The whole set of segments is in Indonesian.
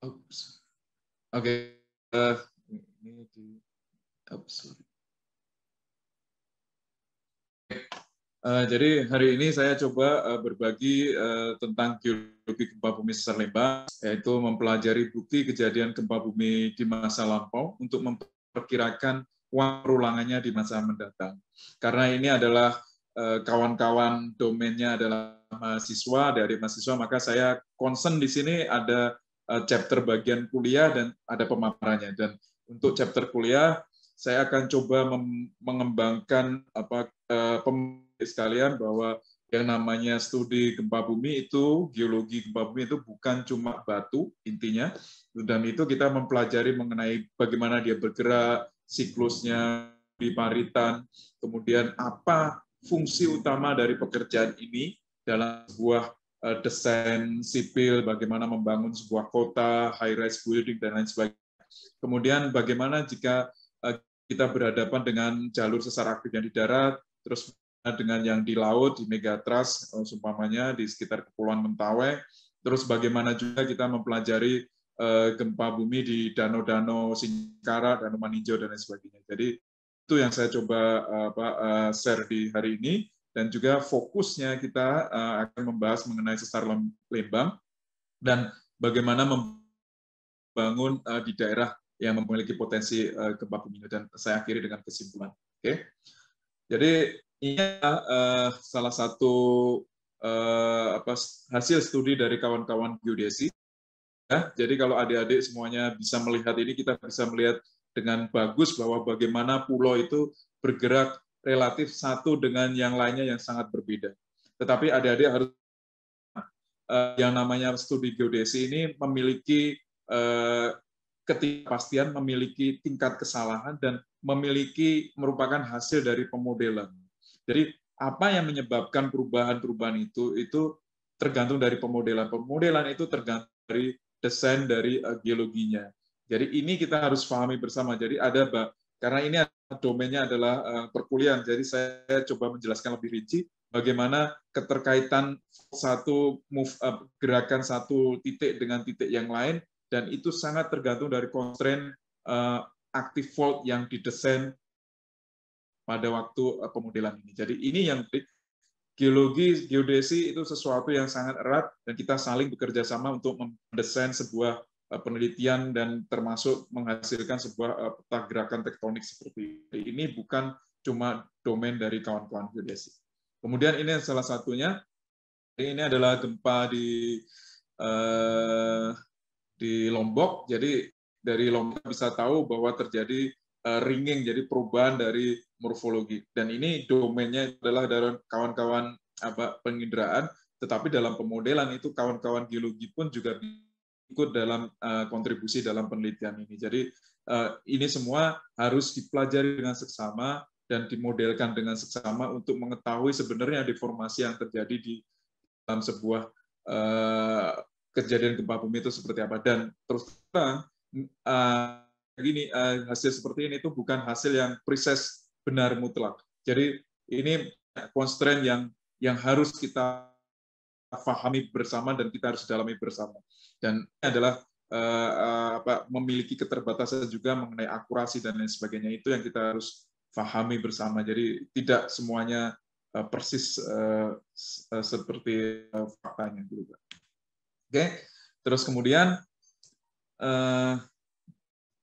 Oops. Oke, ini sorry. Jadi hari ini saya coba berbagi tentang geologi gempa bumi sesar Lembang, yaitu mempelajari bukti kejadian gempa bumi di masa lampau untuk memperkirakan perulangannya di masa mendatang. Karena ini adalah kawan-kawan domainnya adalah mahasiswa, dari mahasiswa, maka saya concern di sini ada chapter bagian kuliah dan ada pemaparannya. Dan untuk chapter kuliah, saya akan coba mengembangkan sekalian bahwa yang namanya studi gempa bumi itu, geologi gempa bumi itu bukan cuma batu intinya, dan itu kita mempelajari mengenai bagaimana dia bergerak, siklusnya di paritan, kemudian apa fungsi utama dari pekerjaan ini dalam sebuah desain sipil, bagaimana membangun sebuah kota, high-rise building, dan lain sebagainya. Kemudian bagaimana jika kita berhadapan dengan jalur sesar aktif yang di darat, terus dengan yang di laut, di megatrust, umpamanya di sekitar Kepulauan Mentawai, terus bagaimana juga kita mempelajari gempa bumi di danau-danau Singkara, Danau Maninjau, dan lain sebagainya. Jadi itu yang saya coba share di hari ini, dan juga fokusnya kita akan membahas mengenai sesar Lembang, dan bagaimana membangun di daerah yang memiliki potensi gempa bumi, dan saya akhiri dengan kesimpulan. Oke, jadi ini salah satu hasil studi dari kawan-kawan geodesi. Ya, jadi kalau adik-adik semuanya bisa melihat ini, kita bisa melihat dengan bagus bahwa bagaimana pulau itu bergerak relatif satu dengan yang lainnya yang sangat berbeda. Tetapi adik-adik harus yang namanya studi geodesi ini memiliki ketidakpastian, memiliki tingkat kesalahan, dan merupakan hasil dari pemodelan. Jadi apa yang menyebabkan perubahan-perubahan itu tergantung dari pemodelan. Pemodelan itu tergantung dari desain dari geologinya. Jadi ini kita harus pahami bersama. Jadi karena ini domainnya adalah perkuliahan, jadi saya coba menjelaskan lebih rinci bagaimana keterkaitan gerakan satu titik dengan titik yang lain, dan itu sangat tergantung dari constraint active fault yang didesain pada waktu pemodelan ini. Jadi ini yang geodesi itu sesuatu yang sangat erat, dan kita saling bekerja sama untuk mendesain sebuah penelitian dan termasuk menghasilkan sebuah peta gerakan tektonik seperti ini. Ini bukan cuma domain dari kawan-kawan geodesi. Kemudian ini salah satunya, ini adalah gempa di Lombok. Jadi dari Lombok bisa tahu bahwa terjadi ringing, jadi perubahan dari morfologi. Dan ini domainnya adalah dari kawan-kawan penginderaan, tetapi dalam pemodelan itu kawan-kawan geologi pun juga ikut dalam kontribusi dalam penelitian ini. Jadi ini semua harus dipelajari dengan seksama dan dimodelkan dengan seksama untuk mengetahui sebenarnya deformasi yang terjadi di dalam sebuah kejadian gempa bumi itu seperti apa. Dan terus terang hasil seperti ini itu bukan hasil yang precise, benar mutlak. Jadi ini constraint yang harus kita pahami bersama dan kita harus dalami bersama. Dan ini adalah memiliki keterbatasan juga mengenai akurasi dan lain sebagainya. Itu yang kita harus pahami bersama. Jadi tidak semuanya persis seperti faktanya. Oke, terus kemudian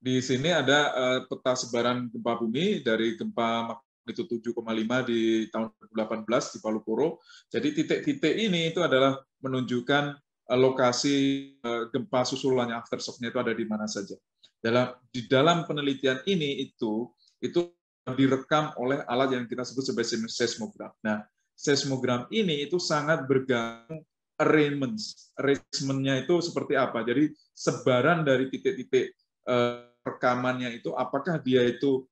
di sini ada peta sebaran gempa bumi dari gempa magnitudo 7,5 di tahun 2018 di Palu Koro. Jadi titik-titik ini itu adalah menunjukkan lokasi gempa susulannya, aftershock-nya itu ada di mana saja. Di dalam penelitian ini itu direkam oleh alat yang kita sebut sebagai seismogram. Nah, seismogram ini itu sangat bergantung arrangement-nya itu seperti apa. Jadi sebaran dari titik-titik rekamannya itu, apakah dia itu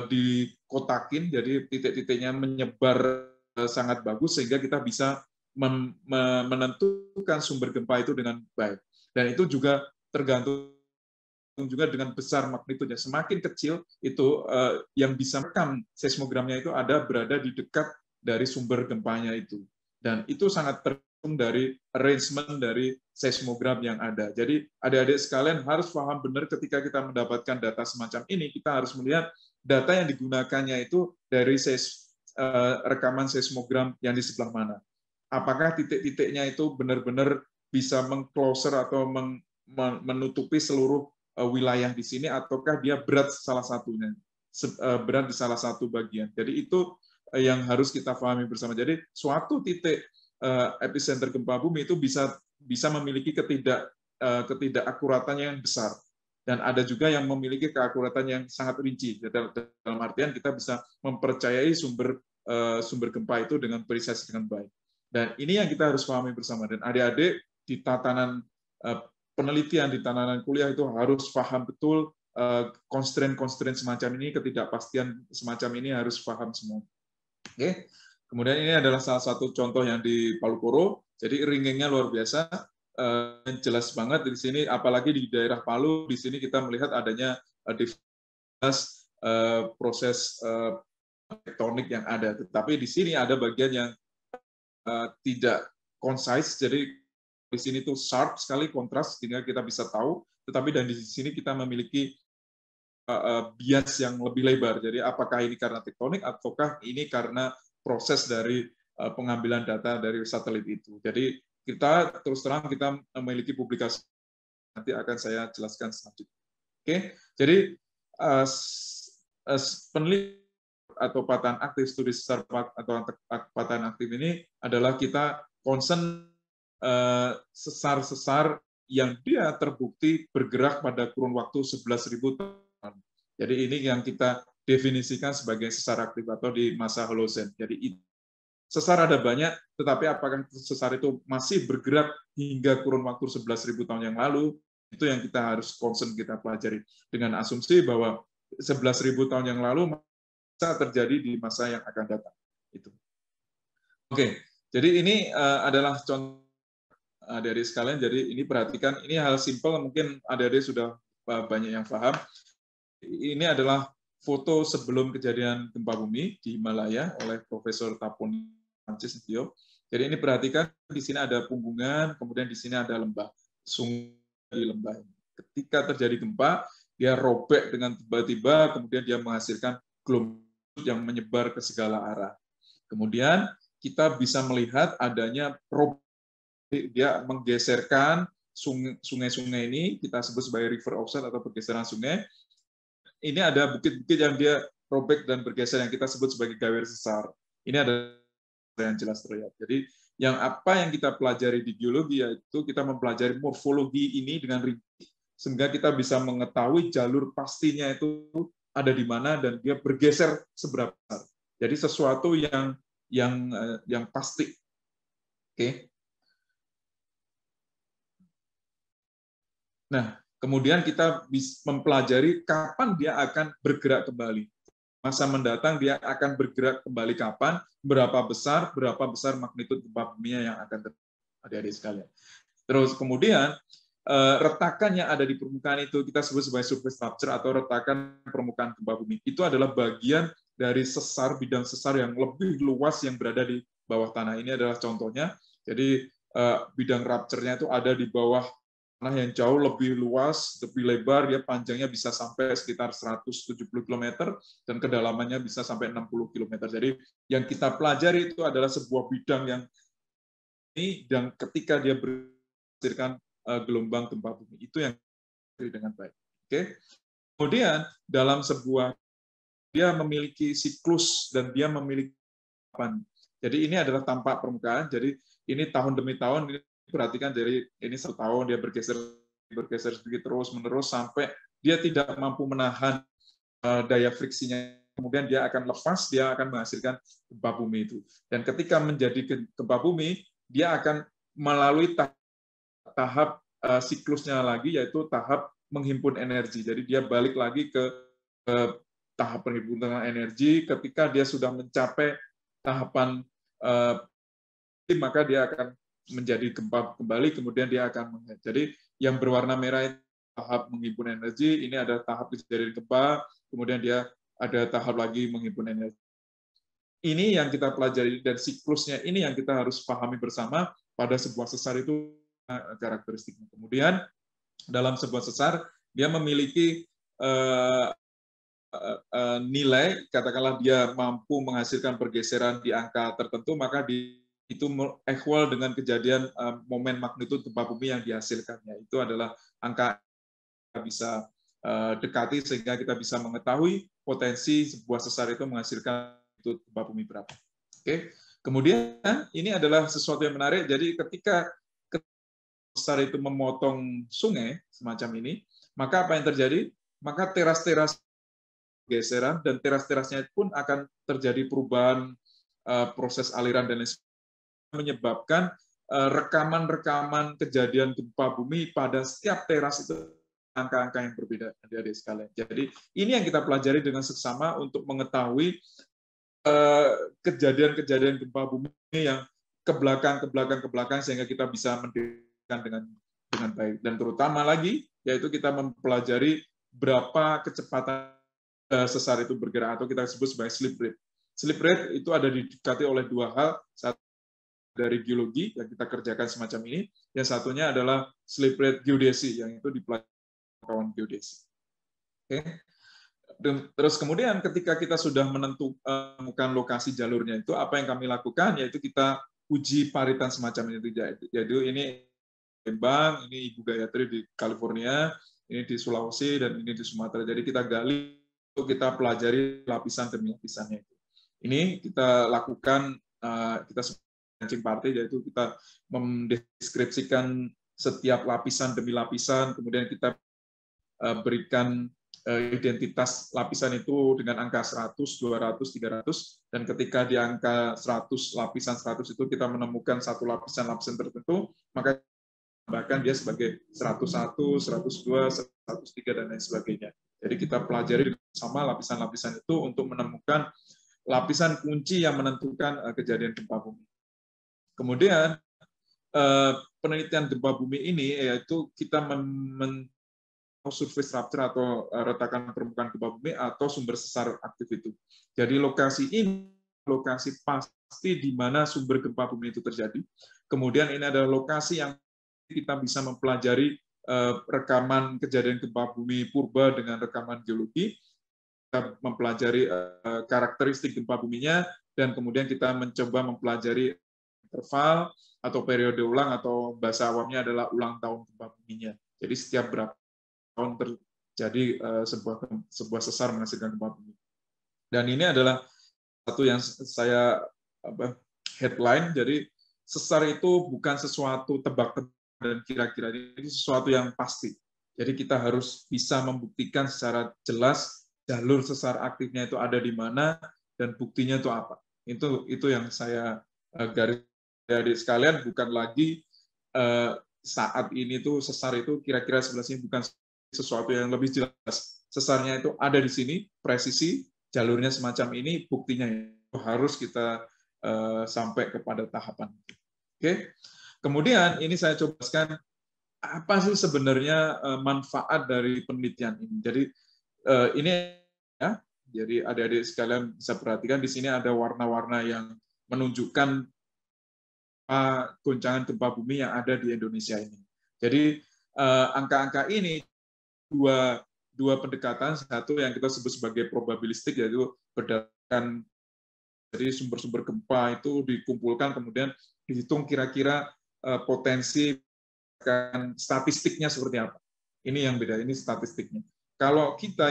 dikotakin, jadi titik-titiknya menyebar sangat bagus sehingga kita bisa menentukan sumber gempa itu dengan baik. Dan itu juga tergantung juga dengan besar magnitudenya. Semakin kecil itu yang bisa merekam seismogramnya itu berada di dekat dari sumber gempanya itu. Dan itu sangat dari arrangement dari seismogram yang ada. Jadi adik-adik sekalian harus paham benar ketika kita mendapatkan data semacam ini, kita harus melihat data yang digunakannya itu dari rekaman seismogram yang di sebelah mana. Apakah titik-titiknya itu benar-benar bisa mengcloser atau menutupi seluruh wilayah di sini, ataukah dia berat salah satunya, berat di salah satu bagian. Jadi itu yang harus kita pahami bersama. Jadi suatu titik epicenter gempa bumi itu bisa memiliki ketidakakuratan yang besar, dan ada juga yang memiliki keakuratan yang sangat rinci. Dalam artian kita bisa mempercayai sumber gempa itu dengan presisi dengan baik. Dan ini yang kita harus pahami bersama. Dan adik-adik di tatanan penelitian, di tatanan kuliah itu harus paham betul constraint semacam ini, ketidakpastian semacam ini harus paham semua. Oke. Kemudian ini adalah salah satu contoh yang di Palu Koro. Jadi ringingnya luar biasa, jelas banget di sini. Apalagi di daerah Palu, di sini kita melihat adanya proses tektonik yang ada. Tetapi di sini ada bagian yang tidak concise. Jadi di sini tuh sharp sekali, kontras, sehingga kita bisa tahu. Tetapi dan di sini kita memiliki bias yang lebih lebar. Jadi apakah ini karena tektonik ataukah ini karena proses dari pengambilan data dari satelit itu. Jadi kita terus terang kita memiliki publikasi, nanti akan saya jelaskan selanjutnya. Oke, jadi penelitian atau patahan aktif, studi sesar atau patahan aktif ini adalah kita concern sesar-sesar yang dia terbukti bergerak pada kurun waktu 11.000 tahun. Jadi ini yang kita definisikan sebagai sesar aktif atau di masa Holocene. Jadi sesar ada banyak, tetapi apakah sesar itu masih bergerak hingga kurun waktu 11.000 tahun yang lalu, itu yang kita harus concern, kita pelajari. Dengan asumsi bahwa 11.000 tahun yang lalu bisa terjadi di masa yang akan datang. Itu. Oke, jadi ini adalah contoh adik-adik sekalian. Jadi ini perhatikan, ini hal simpel, mungkin adik-adik sudah banyak yang paham. Ini adalah foto sebelum kejadian gempa bumi di Himalaya oleh Profesor Taponi Francis Tio. Jadi ini perhatikan, di sini ada punggungan, kemudian di sini ada lembah, sungai di lembah. Ketika terjadi gempa, dia robek dengan tiba-tiba, kemudian dia menghasilkan gelombang yang menyebar ke segala arah. Kemudian kita bisa melihat adanya dia menggeserkan sungai-sungai ini, kita sebut sebagai river offset atau pergeseran sungai. Ini ada bukit-bukit yang dia robek dan bergeser yang kita sebut sebagai gawer sesar. Ini ada yang jelas terlihat. Jadi yang kita pelajari di geologi yaitu kita mempelajari morfologi ini dengan rinci, sehingga kita bisa mengetahui jalur pastinya itu ada di mana dan dia bergeser seberapa besar. Jadi sesuatu yang pasti. Oke. Nah, kemudian kita bisa mempelajari kapan dia akan bergerak kembali. Masa mendatang dia akan bergerak kembali kapan, berapa besar magnitud gempa bumi yang akan terjadi, adik-adik sekalian. Terus kemudian retakan yang ada di permukaan itu kita sebut sebagai surface rupture atau retakan permukaan gempa bumi. Itu adalah bagian dari bidang sesar yang lebih luas yang berada di bawah tanah. Ini adalah contohnya. Jadi bidang rupture-nya itu ada di bawah tanah yang jauh lebih luas, lebih lebar, dia panjangnya bisa sampai sekitar 170 km dan kedalamannya bisa sampai 60 km. Jadi yang kita pelajari itu adalah sebuah bidang yang ini, dan ketika dia menghasilkan gelombang gempa bumi, itu yang dengan baik. Oke. Kemudian dalam dia memiliki siklus dan dia memiliki tahapan. Jadi ini adalah tampak permukaan. Jadi ini tahun demi tahun, ini perhatikan dari ini 1 tahun dia bergeser sedikit terus-menerus sampai dia tidak mampu menahan daya friksinya. Kemudian dia akan lepas, dia akan menghasilkan gempa bumi itu. Dan ketika menjadi gempa bumi, dia akan melalui tahap siklusnya lagi, yaitu tahap menghimpun energi. Jadi dia balik lagi ke tahap penghimpunan energi. Ketika dia sudah mencapai tahapan maka dia akan menjadi gempa kembali, kemudian dia akan jadi yang berwarna merah itu tahap menghimpun energi, ini ada tahap kejadian gempa, kemudian dia ada tahap lagi menghimpun energi. ini yang kita pelajari dan siklusnya ini yang kita harus pahami bersama pada sebuah sesar itu karakteristiknya. Kemudian dalam sebuah sesar dia memiliki nilai, katakanlah dia mampu menghasilkan pergeseran di angka tertentu, maka itu equal dengan kejadian momen magnitudo gempa bumi yang dihasilkannya. Itu adalah angka yang bisa dekati sehingga kita bisa mengetahui potensi sebuah sesar itu menghasilkan itu gempa bumi berapa. Oke. Kemudian ini adalah sesuatu yang menarik. Jadi ketika sesar itu memotong sungai semacam ini, maka apa yang terjadi? Maka teras-teras geseran dan teras-terasnya pun akan terjadi perubahan proses aliran dan menyebabkan rekaman-rekaman kejadian gempa bumi pada setiap teras itu angka-angka yang berbeda, adik-adik sekalian. Jadi ini yang kita pelajari dengan seksama untuk mengetahui kejadian-kejadian gempa bumi yang ke belakang sehingga kita bisa mendeteksikan dengan baik. Dan terutama lagi yaitu kita mempelajari berapa kecepatan sesar itu bergerak atau kita sebut sebagai slip rate. Slip rate itu ada didekati oleh dua hal, satu dari geologi yang kita kerjakan semacam ini, yang satunya adalah slip rate geodesi yang itu dipelajari kawan geodesi. Oke. Dan terus kemudian ketika kita sudah menemukan lokasi jalurnya itu, apa yang kami lakukan yaitu kita uji paritan semacam ini. Jadi ini Lembang, ini Ibu Gayatri di California, ini di Sulawesi dan ini di Sumatera. Jadi kita gali, kita pelajari lapisan demi lapisannya itu. Ini kita lakukan, kita sebagai party, yaitu kita mendeskripsikan setiap lapisan demi lapisan, kemudian kita berikan identitas lapisan itu dengan angka 100, 200, 300, dan ketika di angka 100, lapisan 100 itu kita menemukan satu lapisan-lapisan tertentu, maka bahkan dia sebagai 101, 102, 103, dan lain sebagainya. Jadi kita pelajari sama lapisan-lapisan itu untuk menemukan lapisan kunci yang menentukan kejadian gempa bumi. Kemudian penelitian gempa bumi ini yaitu kita surface rupture atau retakan permukaan gempa bumi atau sumber sesar aktif itu. Jadi lokasi ini lokasi pasti di mana sumber gempa bumi itu terjadi. Kemudian ini adalah lokasi yang kita bisa mempelajari rekaman kejadian gempa bumi purba dengan rekaman geologi, kita mempelajari karakteristik gempa buminya, dan kemudian kita mencoba mempelajari interval atau periode ulang atau bahasa awamnya adalah ulang tahun gempa buminya. Jadi setiap berapa tahun terjadi sebuah sesar menghasilkan gempa bumi. Dan ini adalah satu yang saya headline. Jadi sesar itu bukan sesuatu tebak-tebak dan kira-kira, ini sesuatu yang pasti. Jadi kita harus bisa membuktikan secara jelas jalur sesar aktifnya itu ada di mana dan buktinya itu apa. Itu yang saya garis sekalian, bukan lagi saat ini tuh sesar itu kira-kira sebelah sini, bukan sesuatu yang lebih jelas. Sesarnya itu ada di sini, presisi, jalurnya semacam ini, buktinya itu harus kita sampai kepada tahapan. Oke. Kemudian ini saya coba jelaskan apa sih sebenarnya manfaat dari penelitian ini. Jadi ini ya, jadi adik-adik sekalian bisa perhatikan di sini ada warna-warna yang menunjukkan goncangan gempa bumi yang ada di Indonesia ini. Jadi angka-angka ini dua pendekatan, satu yang kita sebut sebagai probabilistik, yaitu berdasarkan dari sumber-sumber gempa itu dikumpulkan kemudian dihitung kira-kira potensi statistiknya seperti apa. Ini yang beda, ini statistiknya. Kalau kita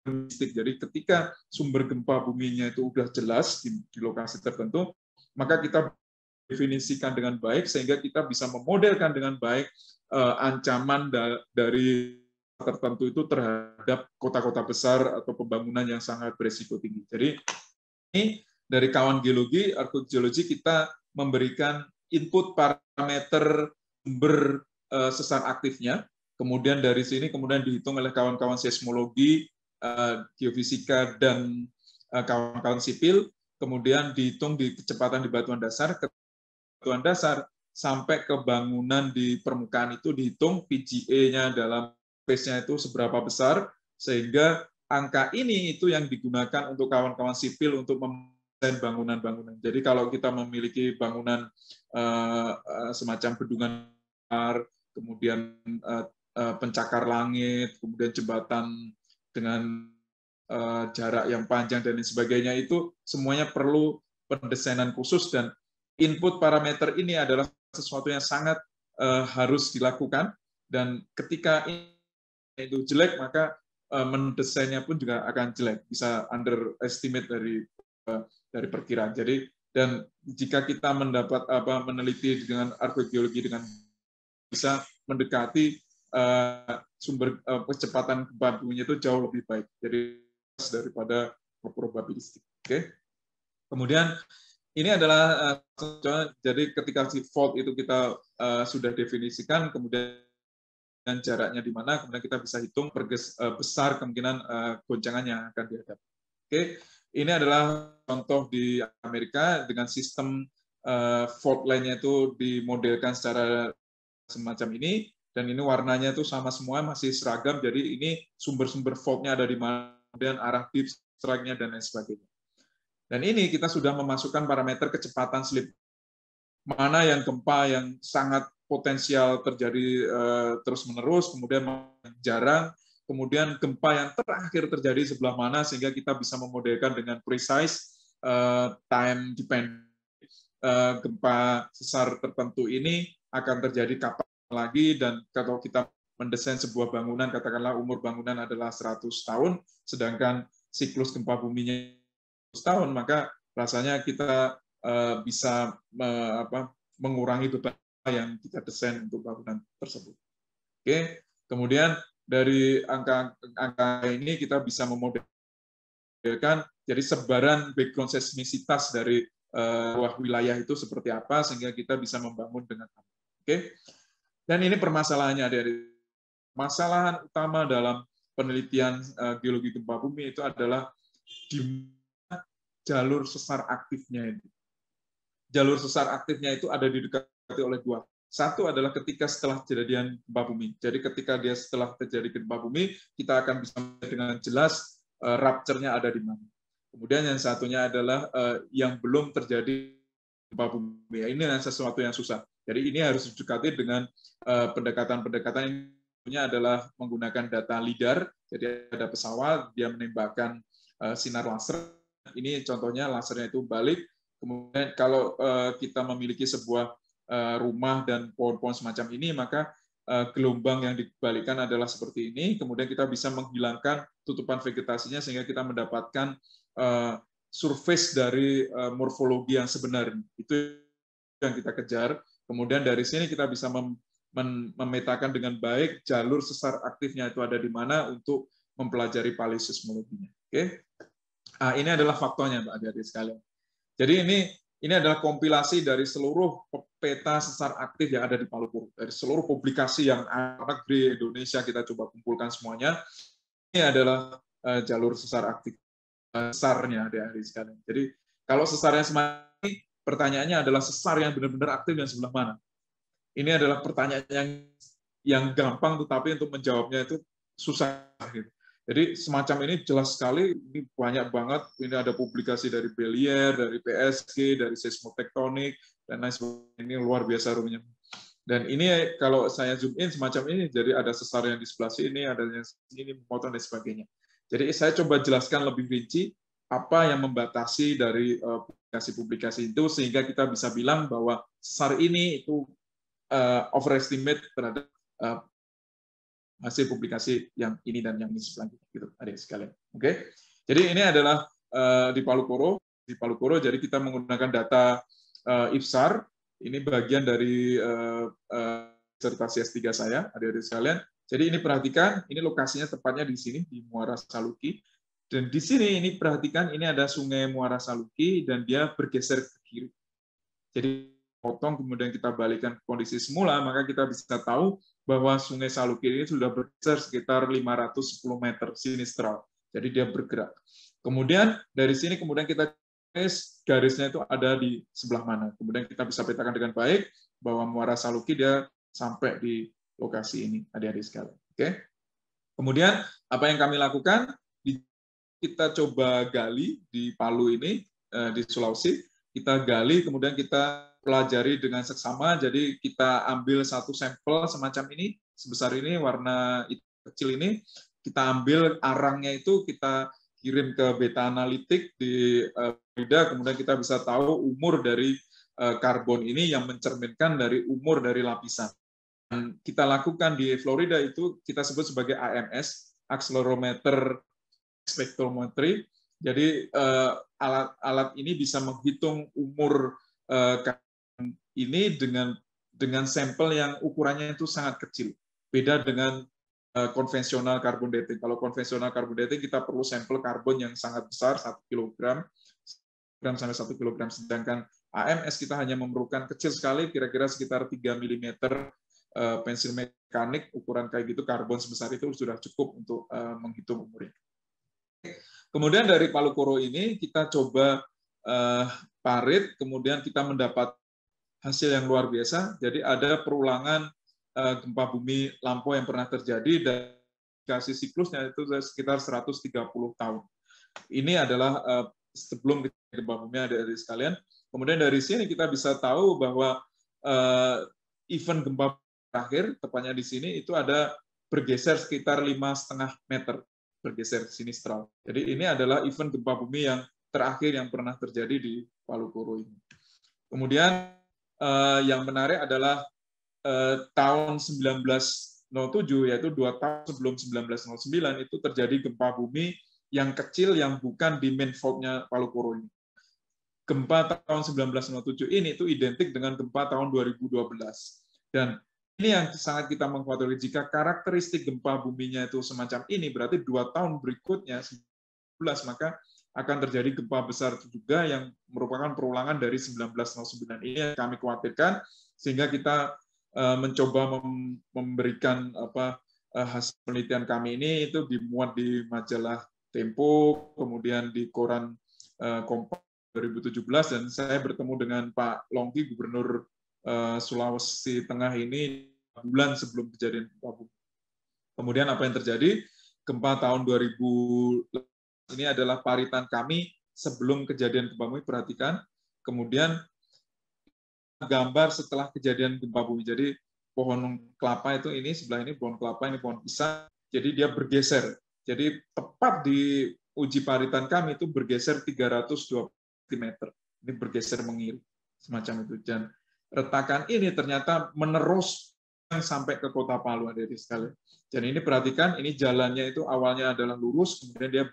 statistik, jadi ketika sumber gempa buminya itu udah jelas di lokasi tertentu, maka kita definisikan dengan baik sehingga kita bisa memodelkan dengan baik ancaman dari tertentu itu terhadap kota-kota besar atau pembangunan yang sangat berisiko tinggi. Jadi ini dari kawan geologi, arkeologi, kita memberikan input parameter sumber sesar aktifnya, kemudian dari sini kemudian dihitung oleh kawan-kawan seismologi, geofisika, dan kawan-kawan sipil, kemudian dihitung di kecepatan di batuan dasar, sampai ke bangunan di permukaan itu dihitung PGA-nya dalam space-nya itu seberapa besar, sehingga angka ini itu yang digunakan untuk kawan-kawan sipil untuk bangunan-bangunan. Jadi kalau kita memiliki bangunan semacam bendungan, kemudian pencakar langit, kemudian jembatan dengan jarak yang panjang dan lain sebagainya, itu semuanya perlu pendesainan khusus, dan input parameter ini adalah sesuatu yang sangat harus dilakukan, dan ketika itu jelek maka mendesainnya pun juga akan jelek, bisa underestimate dari perkiraan. Jadi, dan jika kita meneliti dengan arkeologi dengan bisa mendekati sumber kecepatan gempa bumi itu jauh lebih baik, jadi daripada probabilistik. Oke. Kemudian ini adalah jadi ketika si fault itu kita sudah definisikan, kemudian jaraknya di mana, kemudian kita bisa hitung besar kemungkinan goncangan yang akan dihadapi. Oke, ini adalah contoh di Amerika dengan sistem fault line-nya itu dimodelkan secara semacam ini, dan ini warnanya itu sama semua, masih seragam, jadi ini sumber-sumber fault-nya ada di mana, kemudian arah deep strike-nya dan lain sebagainya. Dan ini kita sudah memasukkan parameter kecepatan slip, mana yang gempa yang sangat potensial terjadi terus-menerus, kemudian jarang, kemudian gempa yang terakhir terjadi sebelah mana, sehingga kita bisa memodelkan dengan precise time dependent gempa sesar tertentu ini akan terjadi kapan lagi, dan kalau kita mendesain sebuah bangunan, katakanlah umur bangunan adalah 100 tahun, sedangkan siklus gempa buminya 100 tahun, maka rasanya kita bisa mengurangi beban yang kita desain untuk bangunan tersebut. Oke, kemudian dari angka ini kita bisa memodelkan jadi sebaran background seismisitas dari wilayah itu seperti apa, sehingga kita bisa membangun dengan aman. Oke. Dan ini permasalahannya, dari masalahan utama dalam penelitian geologi gempa bumi itu adalah di mana jalur sesar aktifnya itu. Jalur sesar aktifnya itu ada didekati oleh dua. Satu adalah ketika setelah kejadian gempa bumi. Jadi ketika dia setelah terjadi gempa bumi, kita akan bisa melihat dengan jelas rupture-nya ada di mana. Kemudian yang satunya adalah yang belum terjadi gempa bumi. Ini sesuatu yang susah. Jadi ini harus didekati dengan pendekatan-pendekatan yang adalah menggunakan data LIDAR. Jadi ada pesawat, dia menembakkan sinar laser. Ini contohnya lasernya itu balik. Kemudian kalau kita memiliki sebuah rumah dan pohon-pohon semacam ini, maka gelombang yang dibalikkan adalah seperti ini. Kemudian kita bisa menghilangkan tutupan vegetasinya sehingga kita mendapatkan surface dari morfologi yang sebenarnya. Itu yang kita kejar. Kemudian dari sini kita bisa memetakan dengan baik jalur sesar aktifnya itu ada di mana untuk mempelajari paleoseismologinya. Oke. Ini adalah faktornya, Mbak adik-adik sekalian. Jadi ini adalah kompilasi dari seluruh peta sesar aktif yang ada di Palu-Koro. Dari seluruh publikasi yang ada di Indonesia, kita coba kumpulkan semuanya. Ini adalah jalur sesar aktif sesarnya, adik-adik sekalian. Jadi kalau sesarnya semacam ini, pertanyaannya adalah sesar yang benar-benar aktif yang sebelah mana? Ini adalah pertanyaan yang gampang, tetapi untuk menjawabnya itu susah. Jadi semacam ini jelas sekali, ini banyak banget. Ini ada publikasi dari Bellier, dari PSG, dari seismotektonik, dan lain sebagainya. Ini luar biasa rumitnya. Dan ini kalau saya zoom in semacam ini, jadi ada sesar yang di sebelah sini, ada yang sini, memotong dan sebagainya. Jadi saya coba jelaskan lebih rinci apa yang membatasi dari publikasi-publikasi itu, sehingga kita bisa bilang bahwa sesar ini itu overestimate terhadap hasil publikasi yang ini dan yang ini selanjutnya, gitu, adik sekalian. Oke, jadi ini adalah di Palu-Koro. Di Palu-Koro, jadi kita menggunakan data IPSAR. Ini bagian dari disertasi S3 saya, adik-adik sekalian. Jadi ini perhatikan, ini lokasinya tepatnya di sini, di Muara Saluki. Dan di sini ini perhatikan, ini ada Sungai Muara Saluki dan dia bergeser ke kiri. Jadi potong, kemudian kita balikan ke kondisi semula, maka kita bisa tahu bahwa Sungai Saluki ini sudah bergeser sekitar 510 meter sinistral. Jadi dia bergerak. Kemudian dari sini kemudian kita garisnya itu ada di sebelah mana. Kemudian kita bisa petakan dengan baik bahwa Muara Saluki dia sampai di lokasi ini, adik-adik sekalian. Oke. Kemudian apa yang kami lakukan? Kita coba gali di Palu ini di Sulawesi, kita gali, kemudian kita pelajari dengan seksama. Jadi kita ambil satu sampel semacam ini, sebesar ini, warna kecil ini, kita ambil arangnya itu, kita kirim ke beta analitik di Florida, kemudian kita bisa tahu umur dari karbon ini yang mencerminkan dari umur dari lapisan. Dan kita lakukan di Florida itu kita sebut sebagai AMS, accelerometer spectrometry. Jadi alat ini bisa menghitung umur ini dengan sampel yang ukurannya itu sangat kecil. Beda dengan konvensional carbon dating. Kalau konvensional carbon dating kita perlu sampel karbon yang sangat besar, 1 kg sampai 1 kg, sedangkan AMS kita hanya memerlukan kecil sekali, kira-kira sekitar 3 mm pensil mekanik, ukuran kayak gitu, karbon sebesar itu sudah cukup untuk menghitung umurnya. Kemudian dari Palu Koro ini kita coba parit, kemudian kita mendapat hasil yang luar biasa. Jadi ada perulangan gempa bumi lampau yang pernah terjadi, dan kasih siklusnya itu sekitar 130 tahun. Ini adalah sebelum gempa bumi, ada di sekalian. Kemudian dari sini kita bisa tahu bahwa event gempa terakhir, tepatnya di sini, itu ada bergeser sekitar 5,5 meter, bergeser sinistral. Jadi ini adalah event gempa bumi yang terakhir yang pernah terjadi di Palu Koro ini. Kemudian yang menarik adalah tahun 1907, yaitu 2 tahun sebelum 1909, itu terjadi gempa bumi yang kecil yang bukan di main fault-nya Palu Koro ini. Gempa tahun 1907 ini itu identik dengan gempa tahun 2012. Dan ini yang sangat kita mengkhawatirkan, jika karakteristik gempa buminya itu semacam ini, berarti 2 tahun berikutnya, 19, maka akan terjadi gempa besar juga yang merupakan perulangan dari 1909. Ini yang kami khawatirkan, sehingga kita mencoba memberikan hasil penelitian kami ini itu dimuat di majalah Tempo, kemudian di koran Kompas 2017, dan saya bertemu dengan Pak Longki, Gubernur Sulawesi Tengah ini bulan sebelum kejadian gempa bumi. Kemudian apa yang terjadi? Gempa tahun 2000 ini adalah paritan kami sebelum kejadian gempa bumi, perhatikan. Kemudian gambar setelah kejadian gempa bumi. Jadi pohon kelapa itu ini, sebelah ini pohon kelapa, ini pohon pisang. Jadi dia bergeser. Jadi tepat di uji paritan kami itu bergeser 320 cm. Ini bergeser mengiri semacam itu. Dan retakan ini ternyata menerus sampai ke kota Palu, adik-adik sekalian. Dan ini perhatikan, ini jalannya itu awalnya adalah lurus, kemudian dia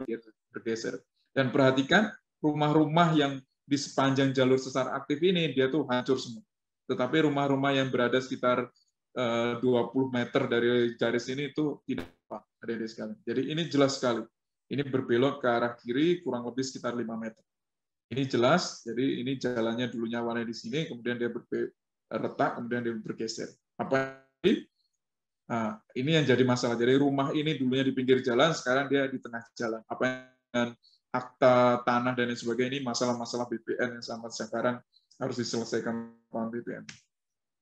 bergeser. Dan perhatikan rumah-rumah yang di sepanjang jalur sesar aktif ini dia tuh hancur semua. Tetapi rumah-rumah yang berada sekitar 20 meter dari garis ini itu tidak apa, adik-adik sekalian. Jadi ini jelas sekali. Ini berbelok ke arah kiri kurang lebih sekitar 5 meter. Ini jelas, jadi ini jalannya dulunya awalnya di sini, kemudian dia retak, kemudian dia bergeser. Apa ini? Nah, ini yang jadi masalah. Jadi rumah ini dulunya di pinggir jalan, sekarang dia di tengah jalan. Apa yang akta tanah dan lain sebagainya, ini masalah-masalah BPN yang sampai sekarang harus diselesaikan oleh BPN.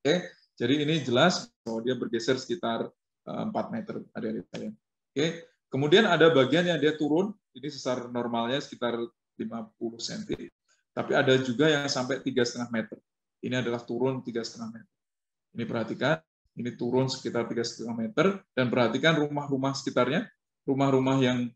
Oke, jadi ini jelas bahwa dia bergeser sekitar 4 meter, adik-adik sekalian. Oke, kemudian ada bagian yang dia turun, ini sesar normalnya sekitar 50 cm. Tapi ada juga yang sampai 3,5 meter. Ini adalah turun 3,5 meter. Ini perhatikan, ini turun sekitar 3,5 meter, dan perhatikan rumah-rumah sekitarnya, rumah-rumah yang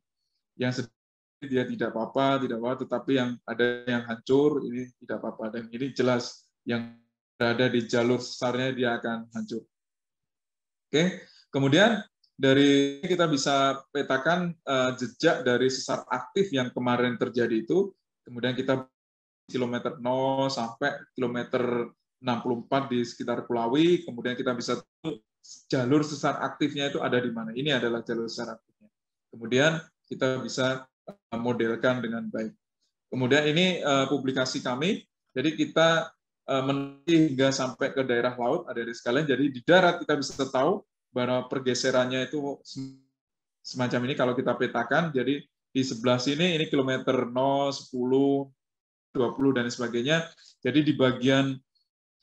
dia tidak apa-apa, tetapi yang ada yang hancur, ini tidak apa-apa. Dan ini jelas yang berada di jalur sesarnya dia akan hancur. Oke, kemudian dari kita bisa petakan jejak dari sesar aktif yang kemarin terjadi itu, kemudian kita kilometer 0 sampai kilometer 64 di sekitar Kulawi, kemudian kita bisa tahu jalur sesar aktifnya itu ada di mana. Ini adalah jalur sesar aktifnya. Kemudian kita bisa modelkan dengan baik. Kemudian ini publikasi kami, jadi kita meneliti hingga sampai ke daerah laut, adik-adik sekalian. Jadi di darat kita bisa tahu bahwa pergeserannya itu semacam ini kalau kita petakan. Jadi di sebelah sini ini kilometer 0, 10, 20 dan sebagainya. Jadi di bagian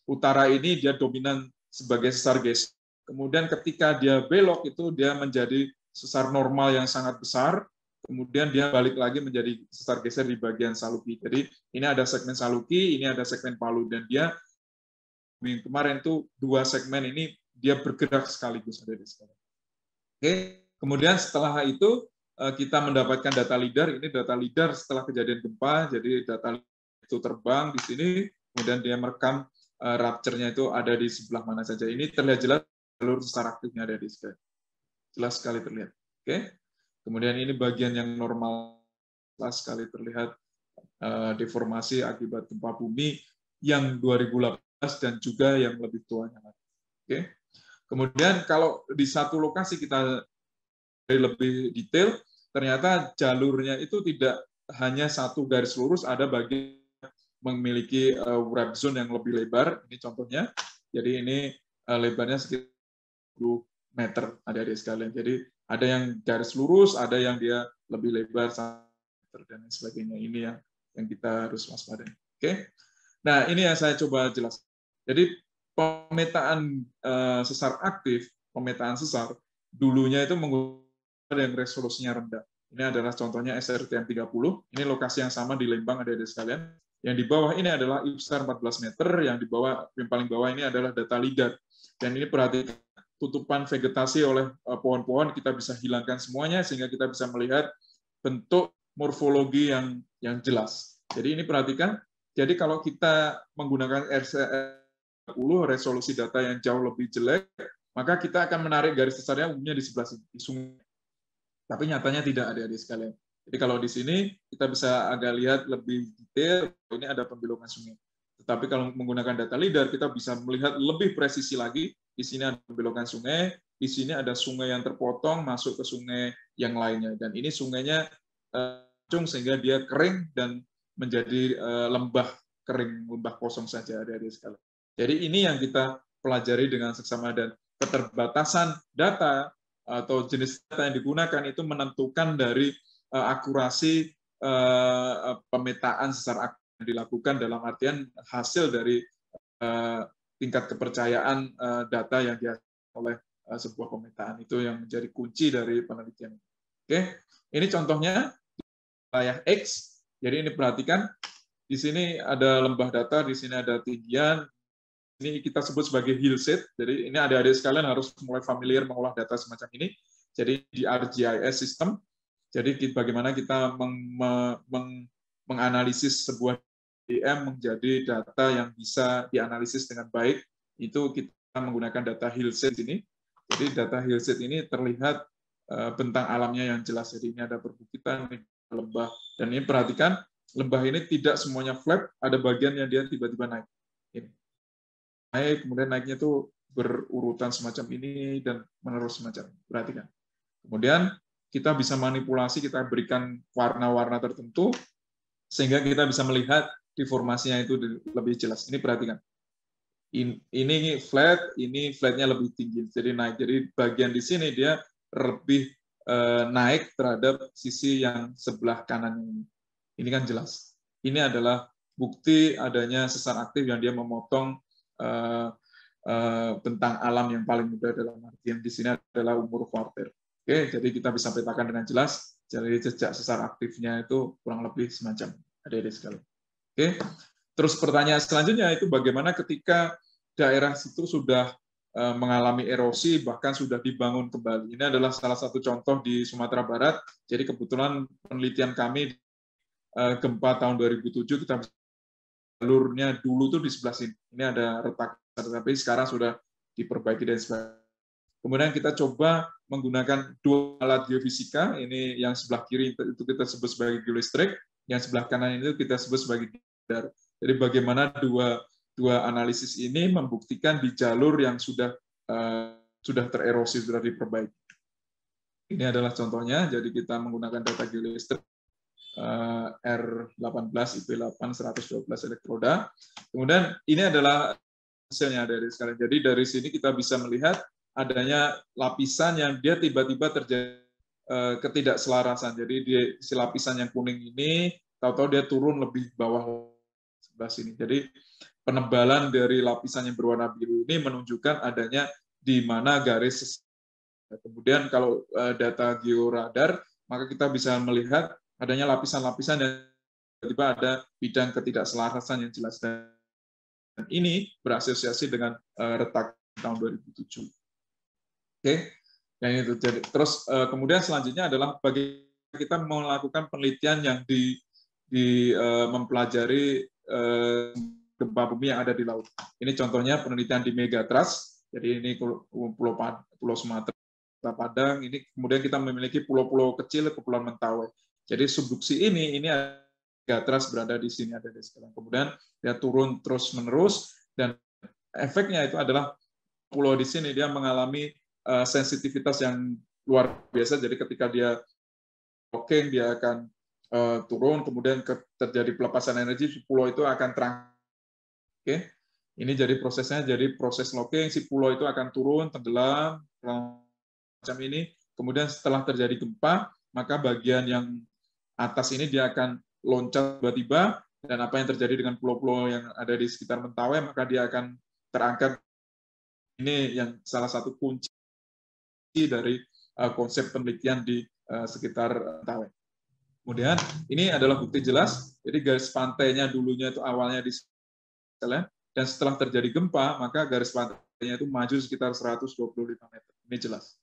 utara ini dia dominan sebagai sesar geser. Kemudian ketika dia belok itu dia menjadi sesar normal yang sangat besar. kemudian dia balik lagi menjadi sesar geser di bagian Saluki. Jadi ini ada segmen Saluki, ini ada segmen Palu, dan dia minggu kemarin tuh dua segmen ini dia bergerak sekaligus. Oke, kemudian setelah itu kita mendapatkan data LIDAR. Ini data LIDAR setelah kejadian gempa, jadi data itu terbang di sini, kemudian dia merekam rupture-nya itu ada di sebelah mana saja. Ini terlihat jelas jalur sesar aktifnya ada di sini. Jelas sekali terlihat. Oke. Kemudian ini bagian yang normal, jelas sekali terlihat deformasi akibat gempa bumi yang 2018 dan juga yang lebih tuanya. Oke. Kemudian kalau di satu lokasi kita lebih detail, ternyata jalurnya itu tidak hanya satu garis lurus, ada bagian memiliki wrap zone yang lebih lebar. Ini contohnya. Jadi ini lebarnya sekitar 10 meter ada di sekalian. Jadi ada yang garis lurus, ada yang dia lebih lebar dan sebagainya. Ini yang kita harus waspadai. Oke. Nah, ini yang saya coba jelaskan. Jadi pemetaan sesar aktif, pemetaan sesar dulunya itu menggunakan yang resolusinya rendah. Ini adalah contohnya SRTM 30. Ini lokasi yang sama di Lembang ada di sekalian. Yang di bawah ini adalah IPSAR 14 meter, yang paling bawah ini adalah data LIDAR. Dan ini perhatikan tutupan vegetasi oleh pohon-pohon, kita bisa hilangkan semuanya sehingga kita bisa melihat bentuk morfologi yang jelas. Jadi ini perhatikan, jadi kalau kita menggunakan RC10 resolusi data yang jauh lebih jelek, maka kita akan menarik garis besarnya umumnya di sebelah sini, di sungai. Tapi nyatanya tidak ada di sekalian. Jadi kalau di sini kita bisa agak lihat lebih detail, ini ada pembelokan sungai. Tetapi kalau menggunakan data LIDAR, kita bisa melihat lebih presisi lagi. Di sini ada pembelokan sungai, di sini ada sungai yang terpotong masuk ke sungai yang lainnya. Dan ini sungainya sehingga dia kering dan menjadi lembah kering, lembah kosong saja ada di sekalian. Jadi ini yang kita pelajari dengan seksama, dan keterbatasan data atau jenis data yang digunakan itu menentukan dari akurasi pemetaan sesar aktif yang dilakukan, dalam artian hasil dari tingkat kepercayaan data yang dihasilkan oleh sebuah pemetaan, itu yang menjadi kunci dari penelitian. Oke, ini contohnya wilayah X. Jadi ini perhatikan, di sini ada lembah datar, di sini ada tinggian. Ini kita sebut sebagai hillside. Jadi ini adik-adik sekalian harus mulai familiar mengolah data semacam ini. Jadi di ArcGIS system. Jadi bagaimana kita menganalisis sebuah DM menjadi data yang bisa dianalisis dengan baik, itu kita menggunakan data hillside ini. Jadi data hillside ini terlihat bentang alamnya yang jelas. Jadi ini ada perbukitan, ini lembah, dan ini perhatikan lembah ini tidak semuanya flat, ada bagian yang dia tiba-tiba naik. Ini. Naik, kemudian naiknya itu berurutan semacam ini dan menerus semacam. Perhatikan. Kemudian kita bisa manipulasi, kita berikan warna-warna tertentu sehingga kita bisa melihat deformasinya itu lebih jelas. Ini perhatikan. Ini flat, ini flatnya lebih tinggi, jadi naik. Jadi bagian di sini dia lebih naik terhadap sisi yang sebelah kanan ini. Ini kan jelas. Ini adalah bukti adanya sesar aktif yang dia memotong bentang alam yang paling muda, dalam artian di sini adalah umur kuarter. Oke, jadi kita bisa petakan dengan jelas. Jadi jejak sesar aktifnya itu kurang lebih semacam adik-adik sekalian. Oke, terus pertanyaan selanjutnya itu bagaimana ketika daerah situ sudah mengalami erosi, bahkan sudah dibangun kembali. Ini adalah salah satu contoh di Sumatera Barat. Jadi kebetulan penelitian kami gempa tahun 2007 kita jalurnya dulu tuh di sebelah sini. Ini ada retak, tapi sekarang sudah diperbaiki dan sebagainya. Kemudian kita coba menggunakan dua alat geofisika. Ini yang sebelah kiri itu kita sebut sebagai geolistrik, yang sebelah kanan itu kita sebut sebagai LIDAR. Jadi bagaimana dua analisis ini membuktikan di jalur yang sudah tererosi, sudah diperbaiki. Ini adalah contohnya. Jadi kita menggunakan data geolistrik R18 IP8 112 elektroda. Kemudian ini adalah hasilnya dari sekalian. Jadi dari sini kita bisa melihat adanya lapisan yang dia tiba-tiba terjadi ketidakselarasan. Jadi si lapisan yang kuning ini tahu-tahu dia turun lebih bawah sebelah sini. Jadi penebalan dari lapisan yang berwarna biru ini menunjukkan adanya di mana garis. Kemudian kalau data georadar maka kita bisa melihat adanya lapisan-lapisan dan tiba-tiba ada bidang ketidakselarasan yang jelas. Dan ini berasosiasi dengan retak tahun 2007. Oke, dan itu jadi terus kemudian selanjutnya adalah bagi kita melakukan penelitian yang mempelajari gempa bumi yang ada di laut. Ini contohnya penelitian di Megatrust. Jadi ini Pulau Sumatera, Padang. Ini kemudian kita memiliki pulau-pulau kecil, Kepulauan Mentawai. Jadi subduksi ini Megatrust berada di sini, ada di sekarang. Kemudian dia turun terus menerus dan efeknya itu adalah pulau di sini dia mengalami sensitivitas yang luar biasa. Jadi ketika dia locking, dia akan turun, kemudian terjadi pelepasan energi, pulau itu akan terang. Oke, ini jadi prosesnya, jadi proses locking, si pulau itu akan turun, tenggelam, macam ini. Kemudian setelah terjadi gempa, maka bagian yang atas ini dia akan loncat tiba-tiba, dan apa yang terjadi dengan pulau-pulau yang ada di sekitar Mentawai, maka dia akan terangkat. Ini yang salah satu kunci dari konsep penelitian di sekitar Mentawai. Kemudian ini adalah bukti jelas. Jadi garis pantainya dulunya itu awalnya di sana, dan setelah terjadi gempa, maka garis pantainya itu maju sekitar 125 meter. Ini jelas.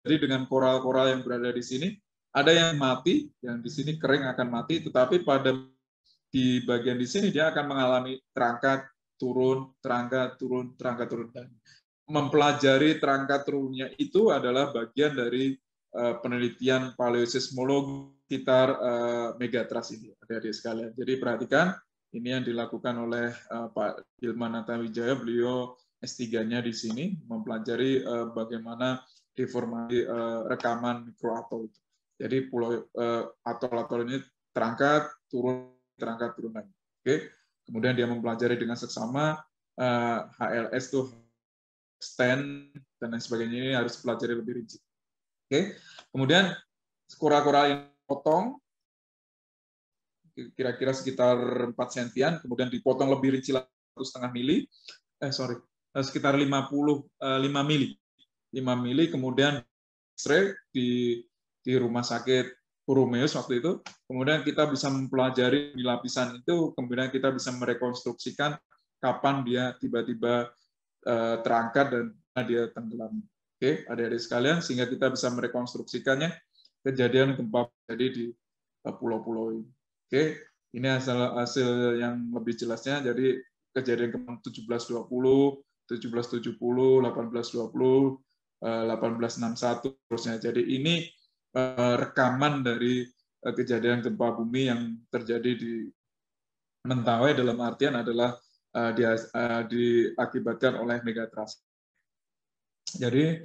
Jadi dengan koral-koral yang berada di sini, ada yang mati, yang di sini kering akan mati, tetapi di bagian di sini dia akan mengalami terangkat, turun, terangkat, turun, terangkat, turun. Dan mempelajari terangkat turunnya itu adalah bagian dari penelitian paleoseismologi sekitar Megatrust ini, adik-adik sekalian. Jadi perhatikan, ini yang dilakukan oleh Pak Hilman Natawijaya, beliau S3-nya di sini, mempelajari bagaimana deformasi rekaman mikroatol itu. Jadi pulau atol-atol ini terangkat, turun, terangkat, turun lagi. Oke. Kemudian dia mempelajari dengan seksama HLS itu stand dan lain sebagainya, ini harus pelajari lebih rinci. Oke. Kemudian koral-koral yang potong kira-kira sekitar 4 sentian, kemudian dipotong lebih rinci 1,5 mili, sekitar 5 mili, kemudian X-ray di rumah sakit Purumeus waktu itu. Kemudian kita bisa mempelajari di lapisan itu, kemudian kita bisa merekonstruksikan kapan dia tiba-tiba terangkat dan dia tenggelam. Oke, adik-adik sekalian, sehingga kita bisa merekonstruksikannya kejadian gempa terjadi di pulau-pulau ini. Oke, ini hasil yang lebih jelasnya. Jadi kejadian gempa 1720, 1770, 1820, 1861 terusnya. Jadi ini rekaman dari kejadian gempa bumi yang terjadi di Mentawai, dalam artian adalah diakibatkan oleh Megatrust. Jadi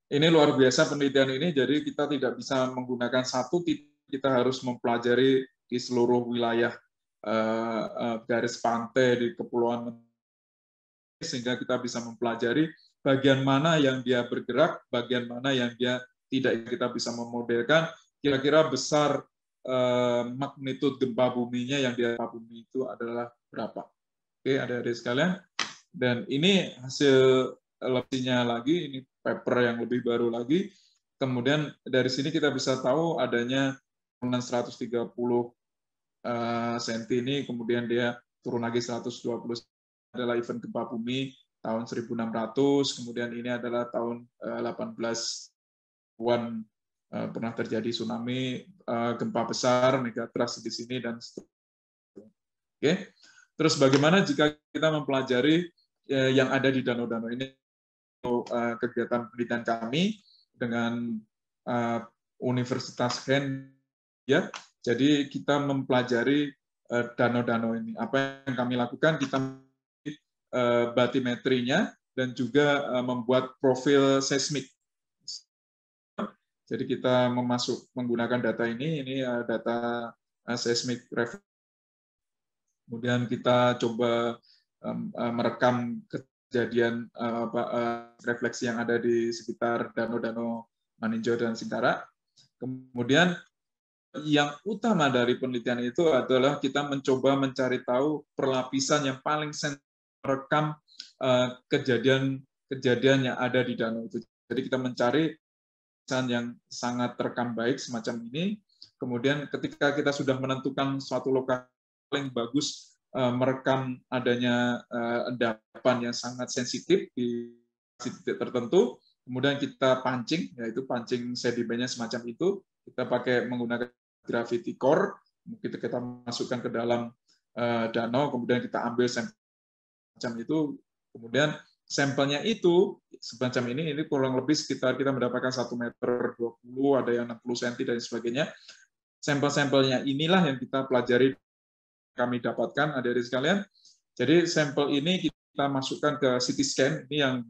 ini luar biasa penelitian ini. Jadi kita tidak bisa menggunakan satu titik, kita harus mempelajari di seluruh wilayah garis pantai di Kepulauan Mentawai, sehingga kita bisa mempelajari bagian mana yang dia bergerak, bagian mana yang dia tidak. Kita bisa memodelkan kira-kira besar magnitudo gempa buminya yang di bumi itu adalah berapa. Oke, adik-adik sekalian. Dan ini hasil lebihnya lagi, ini paper yang lebih baru lagi. Kemudian dari sini kita bisa tahu adanya turunan 130 cm ini, kemudian dia turun lagi 120 adalah event gempa bumi tahun 1600, kemudian ini adalah tahun 18-an pernah terjadi tsunami, gempa besar, Megatrust di sini, dan seterusnya. Oke. Terus bagaimana jika kita mempelajari yang ada di danau-danau ini? Kegiatan penelitian kami dengan Universitas Ghent, ya. Jadi kita mempelajari danau-danau ini. Apa yang kami lakukan? Kita batimetrinya dan juga membuat profil seismik. Jadi kita menggunakan data ini data seismik reference. Kemudian kita coba merekam kejadian refleksi yang ada di sekitar danau-danau Maninjau dan Singkarak. Kemudian yang utama dari penelitian itu adalah kita mencoba mencari tahu perlapisan yang paling merekam kejadian yang ada di danau itu. Jadi kita mencari yang sangat terekam baik semacam ini, Kemudian ketika kita sudah menentukan suatu lokasi paling bagus merekam adanya endapan yang sangat sensitif di titik tertentu, kemudian kita pancing, yaitu pancing sedimennya semacam itu, kita pakai menggunakan gravity core, kita masukkan ke dalam danau, kemudian kita ambil sampel semacam itu, kemudian sampelnya itu semacam ini kurang lebih sekitar kita mendapatkan 1,20 meter, ada yang 60 cm dan sebagainya. Sampel-sampelnya inilah yang kita pelajari, kami dapatkan adik-adik sekalian. Jadi sampel ini kita masukkan ke CT scan, ini yang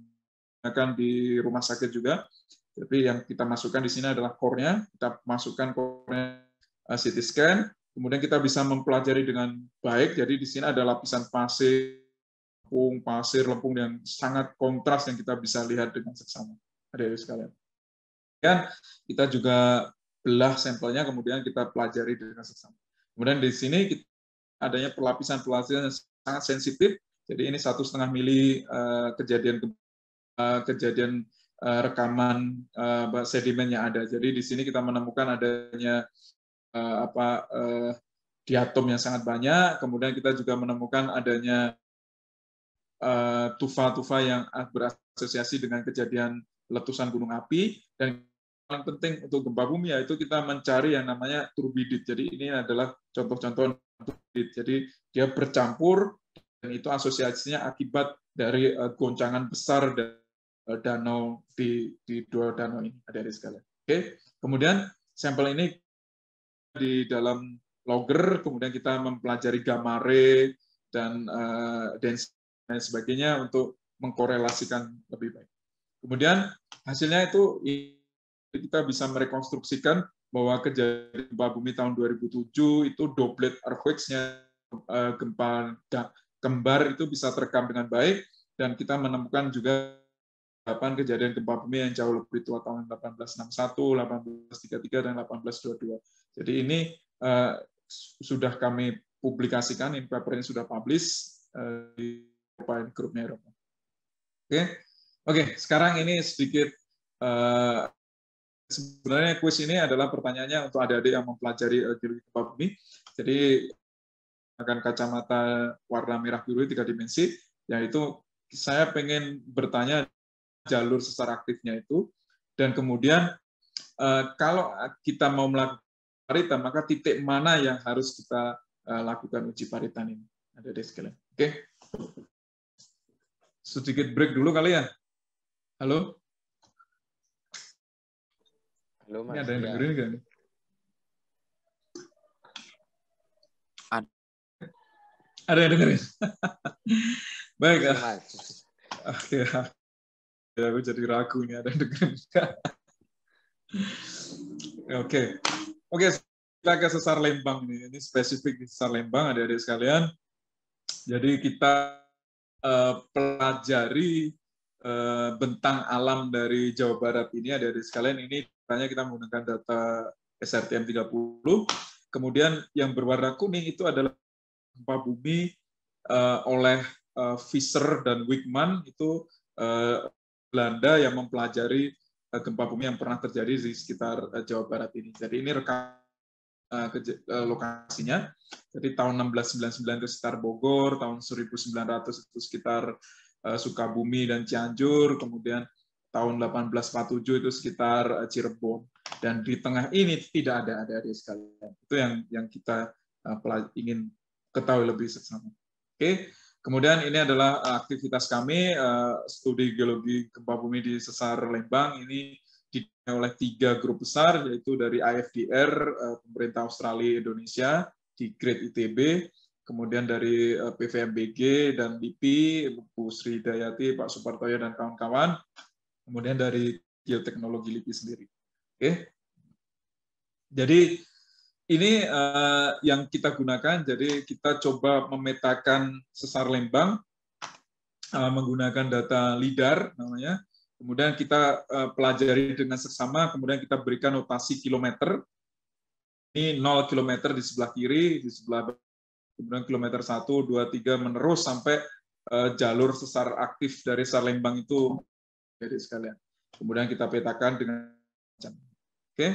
akan di rumah sakit juga. Tapi yang kita masukkan di sini adalah core-nya, kita masukkan core-nya CT scan, kemudian kita bisa mempelajari dengan baik. Jadi di sini ada lapisan pasir lempung yang sangat kontras yang kita bisa lihat dengan seksama, adik-adik sekalian. Dan kita juga belah sampelnya, kemudian kita pelajari dengan seksama. Kemudian di sini adanya pelapisan-pelapisan yang sangat sensitif. Jadi ini 1,5 mili kejadian rekaman sedimen yang ada. Jadi di sini kita menemukan adanya diatom yang sangat banyak. Kemudian kita juga menemukan adanya tufa-tufa yang berasosiasi dengan kejadian letusan gunung api. Dan paling penting untuk gempa bumi yaitu kita mencari yang namanya turbidit. Jadi ini adalah contoh-contoh turbidit. Jadi dia bercampur dan itu asosiasinya akibat dari goncangan besar danau di dua danau ini, adik-adik sekalian. Oke, kemudian sampel ini di dalam logger, kemudian kita mempelajari gamma ray dan density dan sebagainya untuk mengkorelasikan lebih baik. Kemudian hasilnya itu kita bisa merekonstruksikan bahwa kejadian gempa bumi tahun 2007 itu doublet earthquakes-nya, gempa kembar itu bisa terekam dengan baik, dan kita menemukan juga kejadian gempa bumi yang jauh lebih tua tahun 1861, 1833, dan 1822. Jadi ini sudah kami publikasikan, ini paper ini sudah publish di grupnya Eropa. Oke, sekarang ini sedikit sebenarnya kuis ini adalah pertanyaannya untuk adik-adik yang mempelajari geologi gempa bumi. Jadi akan kacamata warna merah biru 3 dimensi, yaitu saya pengen bertanya jalur sesar aktifnya itu, dan kemudian kalau kita mau melakukan paritan, maka titik mana yang harus kita lakukan uji paritan ini, adik-adik sekalian. Oke, sedikit break dulu kali ya. Halo? Halo, Mas. Ini ada yang dengerin nggak nih? Ada yang dengerin? Baik. Oke. Ya, aku jadi ragu nih ada yang dengerin. Oke, kita ke sesar Lembang nih. Ini spesifik di sesar Lembang, adik-adik sekalian. Jadi kita pelajari bentang alam dari Jawa Barat ini, adik-adik sekalian. Ini tanya kita menggunakan data SRTM 30. Kemudian yang berwarna kuning itu adalah gempa bumi oleh Visser dan Wigman, itu Belanda yang mempelajari gempa bumi yang pernah terjadi di sekitar Jawa Barat ini. Jadi ini lokasinya. Jadi tahun 1699 itu sekitar Bogor, tahun 1900 itu sekitar Sukabumi dan Cianjur, kemudian tahun 1847 itu sekitar Cirebon. Dan di tengah ini tidak ada adik-adik sekalian. Itu yang kita ingin ketahui lebih seksama. Oke. Kemudian ini adalah aktivitas kami, studi geologi gempa bumi di sesar Lembang. Ini didampingi oleh 3 grup besar, yaitu dari IFDR, pemerintah Australia Indonesia, di Grade ITB, kemudian dari PVMBG dan LIPI, Bu Sri Dayati, Pak Supartoyo, dan kawan-kawan, kemudian dari Geoteknologi LIPI sendiri. Oke. Jadi ini yang kita gunakan, jadi kita coba memetakan sesar Lembang menggunakan data LIDAR namanya, kemudian kita pelajari dengan seksama, kemudian kita berikan notasi kilometer. Ini 0 kilometer di sebelah kiri, di sebelah kemudian kilometer 1, 2, 3 menerus sampai jalur sesar aktif dari sesar Lembang itu, jadi sekalian. Kemudian kita petakan dengan oke.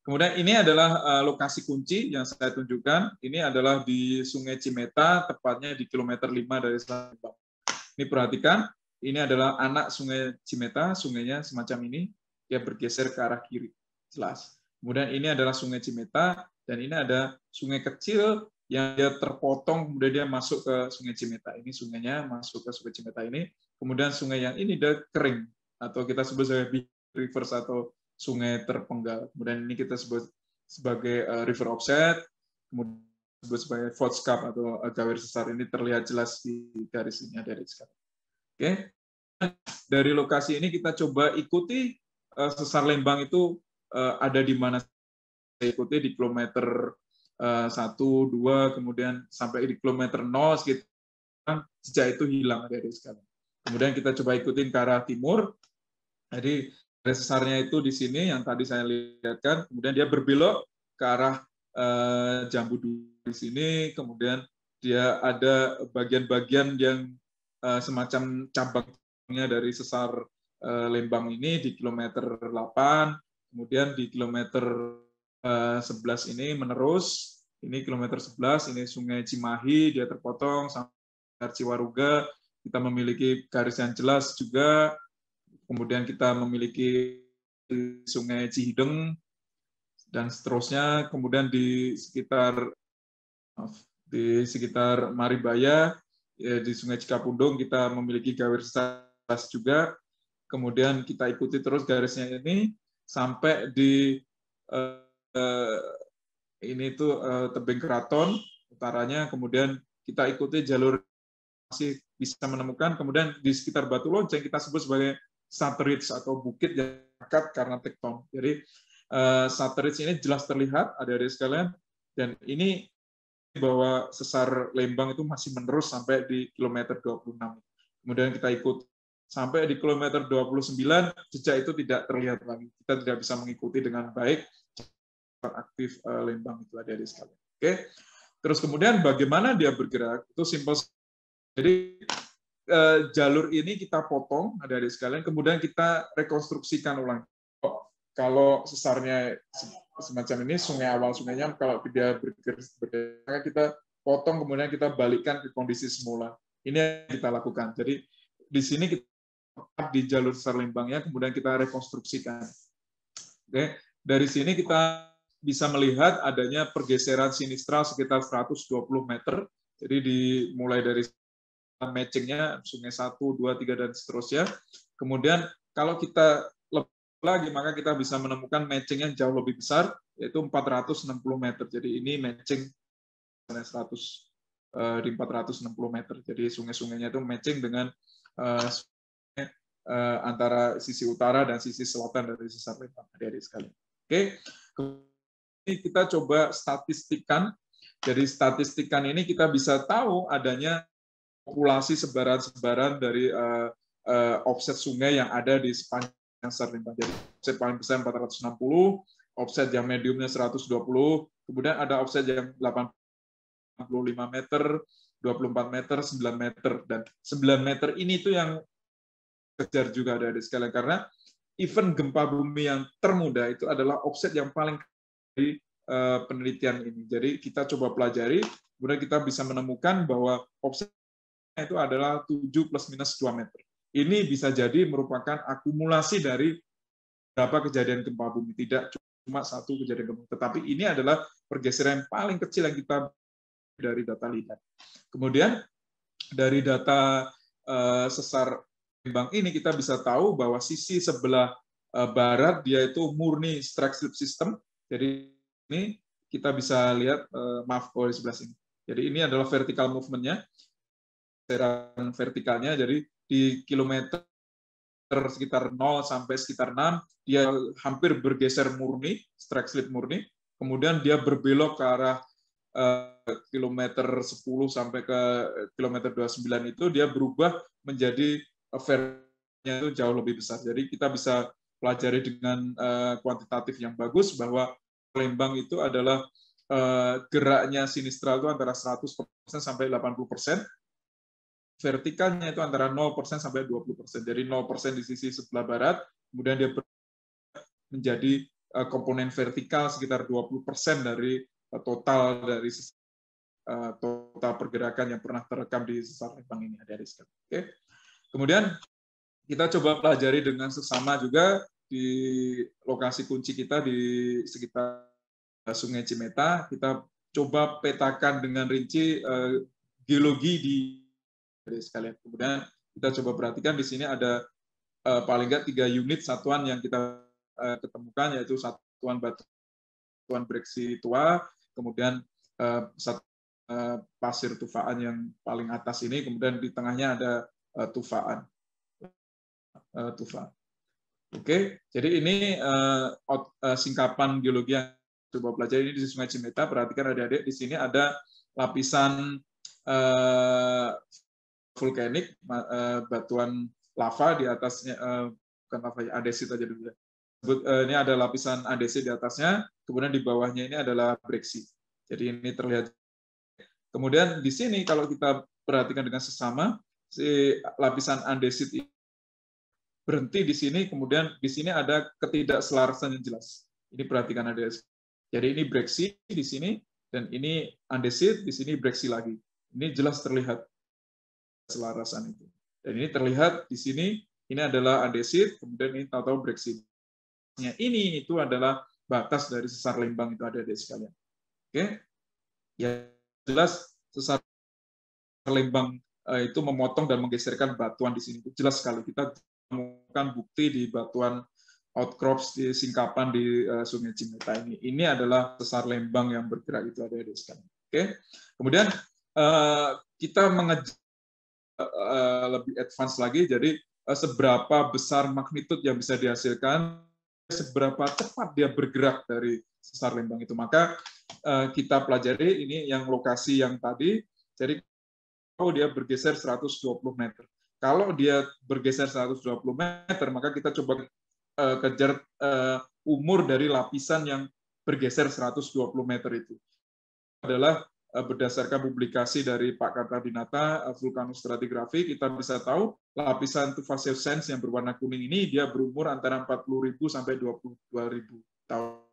Kemudian ini adalah lokasi kunci yang saya tunjukkan. Ini adalah di Sungai Cimeta, tepatnya di kilometer 5 dari Selat Lembang. Ini perhatikan, ini adalah anak Sungai Cimeta, sungainya semacam ini, dia bergeser ke arah kiri, jelas. Kemudian ini adalah Sungai Cimeta, dan ini ada sungai kecil yang dia terpotong, kemudian dia masuk ke Sungai Cimeta. Ini sungainya masuk ke Sungai Cimeta ini. Kemudian sungai yang ini dia kering, atau kita sebut sebagai rivers atau sungai terpenggal. Kemudian ini kita sebut sebagai river offset, kemudian disebut sebagai Vodskap atau gawir sesar. Ini terlihat jelas di garis ini ada di sekarang. Oke, dari lokasi ini kita coba ikuti sesar Lembang itu ada di mana. Saya ikuti di kilometer 1, 2, kemudian sampai di kilometer 0 sekitar jejak itu hilang ada di sekarang. Kemudian kita coba ikutin ke arah timur. Jadi garis sesarnya itu di sini yang tadi saya lihatkan, kemudian dia berbelok ke arah Jambu di sini, kemudian dia ada bagian-bagian yang semacam cabangnya dari sesar Lembang ini di kilometer 8, kemudian di kilometer 11 ini menerus, ini kilometer 11, ini Sungai Cimahi, dia terpotong sampai Ciwaruga, kita memiliki garis yang jelas juga. Kemudian kita memiliki Sungai Cihideng dan seterusnya. Kemudian di sekitar Maribaya, di Sungai Cikapundung kita memiliki gawir sesar juga. Kemudian kita ikuti terus garisnya ini sampai di ini itu Tebing Keraton utaranya. Kemudian kita ikuti jalur masih bisa menemukan. Kemudian di sekitar Batu Lonceng kita sebut sebagai Saterits atau bukit yang dekat karena tekton. Jadi Saterits ini jelas terlihat ada di sekalian, dan ini bahwa sesar Lembang itu masih menerus sampai di kilometer 26. Kemudian kita ikut sampai di kilometer 29, jejak itu tidak terlihat lagi. Kita tidak bisa mengikuti dengan baik aktif Lembang itu ada di sekalian. Oke. Terus kemudian bagaimana dia bergerak? Itu simpel. Jadi jalur ini kita potong, ada di sekalian, kemudian kita rekonstruksikan ulang. Kalau sesarnya semacam ini, sungai awal sungainya, kalau dia bergerak, kita potong, kemudian kita balikkan ke kondisi semula. Ini yang kita lakukan. Jadi di sini kita di jalur sesar Lembangnya, kemudian kita rekonstruksikan. Oke, dari sini kita bisa melihat adanya pergeseran sinistral sekitar 120 meter. Jadi dimulai dari matchingnya Sungai 1, 2, 3, dan seterusnya. Kemudian kalau kita lebih lagi, maka kita bisa menemukan matching yang jauh lebih besar, yaitu 460 meter. Jadi ini matching 100 di 460 meter. Jadi sungai-sungainya itu matching dengan antara sisi utara dan sisi selatan dari sesar Lembang, adik-adik sekalian. Oke, ini kita coba statistikan. Jadi statistikan ini kita bisa tahu adanya populasi sebaran-sebaran dari offset sungai yang ada di sepanjang sesar Lembang. Jadi offset paling besar 460, offset yang mediumnya 120, kemudian ada offset yang 85 meter, 24 meter, 9 meter, dan 9 meter ini tuh yang kejar juga ada di sekalian, karena event gempa bumi yang termuda itu adalah offset yang paling dari penelitian ini. Jadi kita coba pelajari, kemudian kita bisa menemukan bahwa offset itu adalah 7 plus minus 2 meter. Ini bisa jadi merupakan akumulasi dari beberapa kejadian gempa bumi, tidak cuma satu kejadian gempa, tetapi ini adalah pergeseran yang paling kecil yang kita dari data LIDAR. Kemudian dari data sesar Lembang ini kita bisa tahu bahwa sisi sebelah barat dia itu murni strike slip system. Jadi ini kita bisa lihat, maaf kalau di sebelah sini. Jadi ini adalah vertical movement-nya, pergeseran vertikalnya. Jadi di kilometer sekitar 0 sampai sekitar 6, dia hampir bergeser murni, strike slip murni. Kemudian dia berbelok ke arah kilometer 10 sampai ke kilometer 29 itu dia berubah menjadi vertikalnya itu jauh lebih besar. Jadi kita bisa pelajari dengan kuantitatif yang bagus bahwa Lembang itu adalah geraknya sinistral itu antara 100% sampai 80%, vertikalnya itu antara 0% sampai 20%. Jadi 0% di sisi sebelah barat, kemudian dia menjadi komponen vertikal sekitar 20% dari total total pergerakan yang pernah terekam di sesar lembang ini. Oke. Kemudian kita coba pelajari dengan sesama juga di lokasi kunci kita di sekitar Sungai Cimeta. Kita coba petakan dengan rinci geologi di sekalian. Kemudian kita coba perhatikan di sini ada paling nggak 3 unit satuan yang kita ketemukan, yaitu satuan batuan breksi tua, kemudian pasir tufaan yang paling atas ini, kemudian di tengahnya ada tufaan. Oke, jadi ini singkapan geologi yang coba pelajari ini di Sungai Cimeta. Perhatikan adik-adik, di sini ada lapisan vulkanik, batuan lava di atasnya, bukan lava, andesit aja dulu. Ini ada lapisan andesit di atasnya, kemudian di bawahnya ini adalah breksi. Jadi ini terlihat. Kemudian di sini kalau kita perhatikan dengan sesama, si lapisan andesit ini berhenti di sini, kemudian di sini ada ketidakselarasan yang jelas. Ini perhatikan ada. Jadi ini breksi di sini, dan ini andesit, di sini breksi lagi. Ini jelas terlihat keselarasan itu. Dan ini terlihat di sini, ini adalah andesit, kemudian ini tahu-tahu breksi. Ini itu adalah batas dari sesar lembang itu ada di sekalian. Oke, ya jelas sesar lembang itu memotong dan menggeserkan batuan di sini. Jelas sekali kita menemukan bukti di batuan outcrops di singkapan di Sungai Cimeta ini. Ini adalah sesar lembang yang bergerak itu ada di sekalian. Oke, kemudian kita mengejar lebih advance lagi. Jadi seberapa besar magnitud yang bisa dihasilkan, seberapa cepat dia bergerak dari sesar lembang itu. Maka kita pelajari ini yang lokasi yang tadi. Jadi kalau dia bergeser 120 meter. Kalau dia bergeser 120 meter, maka kita coba kejar umur dari lapisan yang bergeser 120 meter itu. Adalah berdasarkan publikasi dari Pak Kartadinata, vulkanostratigrafi, kita bisa tahu lapisan tufaceusens yang berwarna kuning ini dia berumur antara 40.000 sampai 22.000 tahun.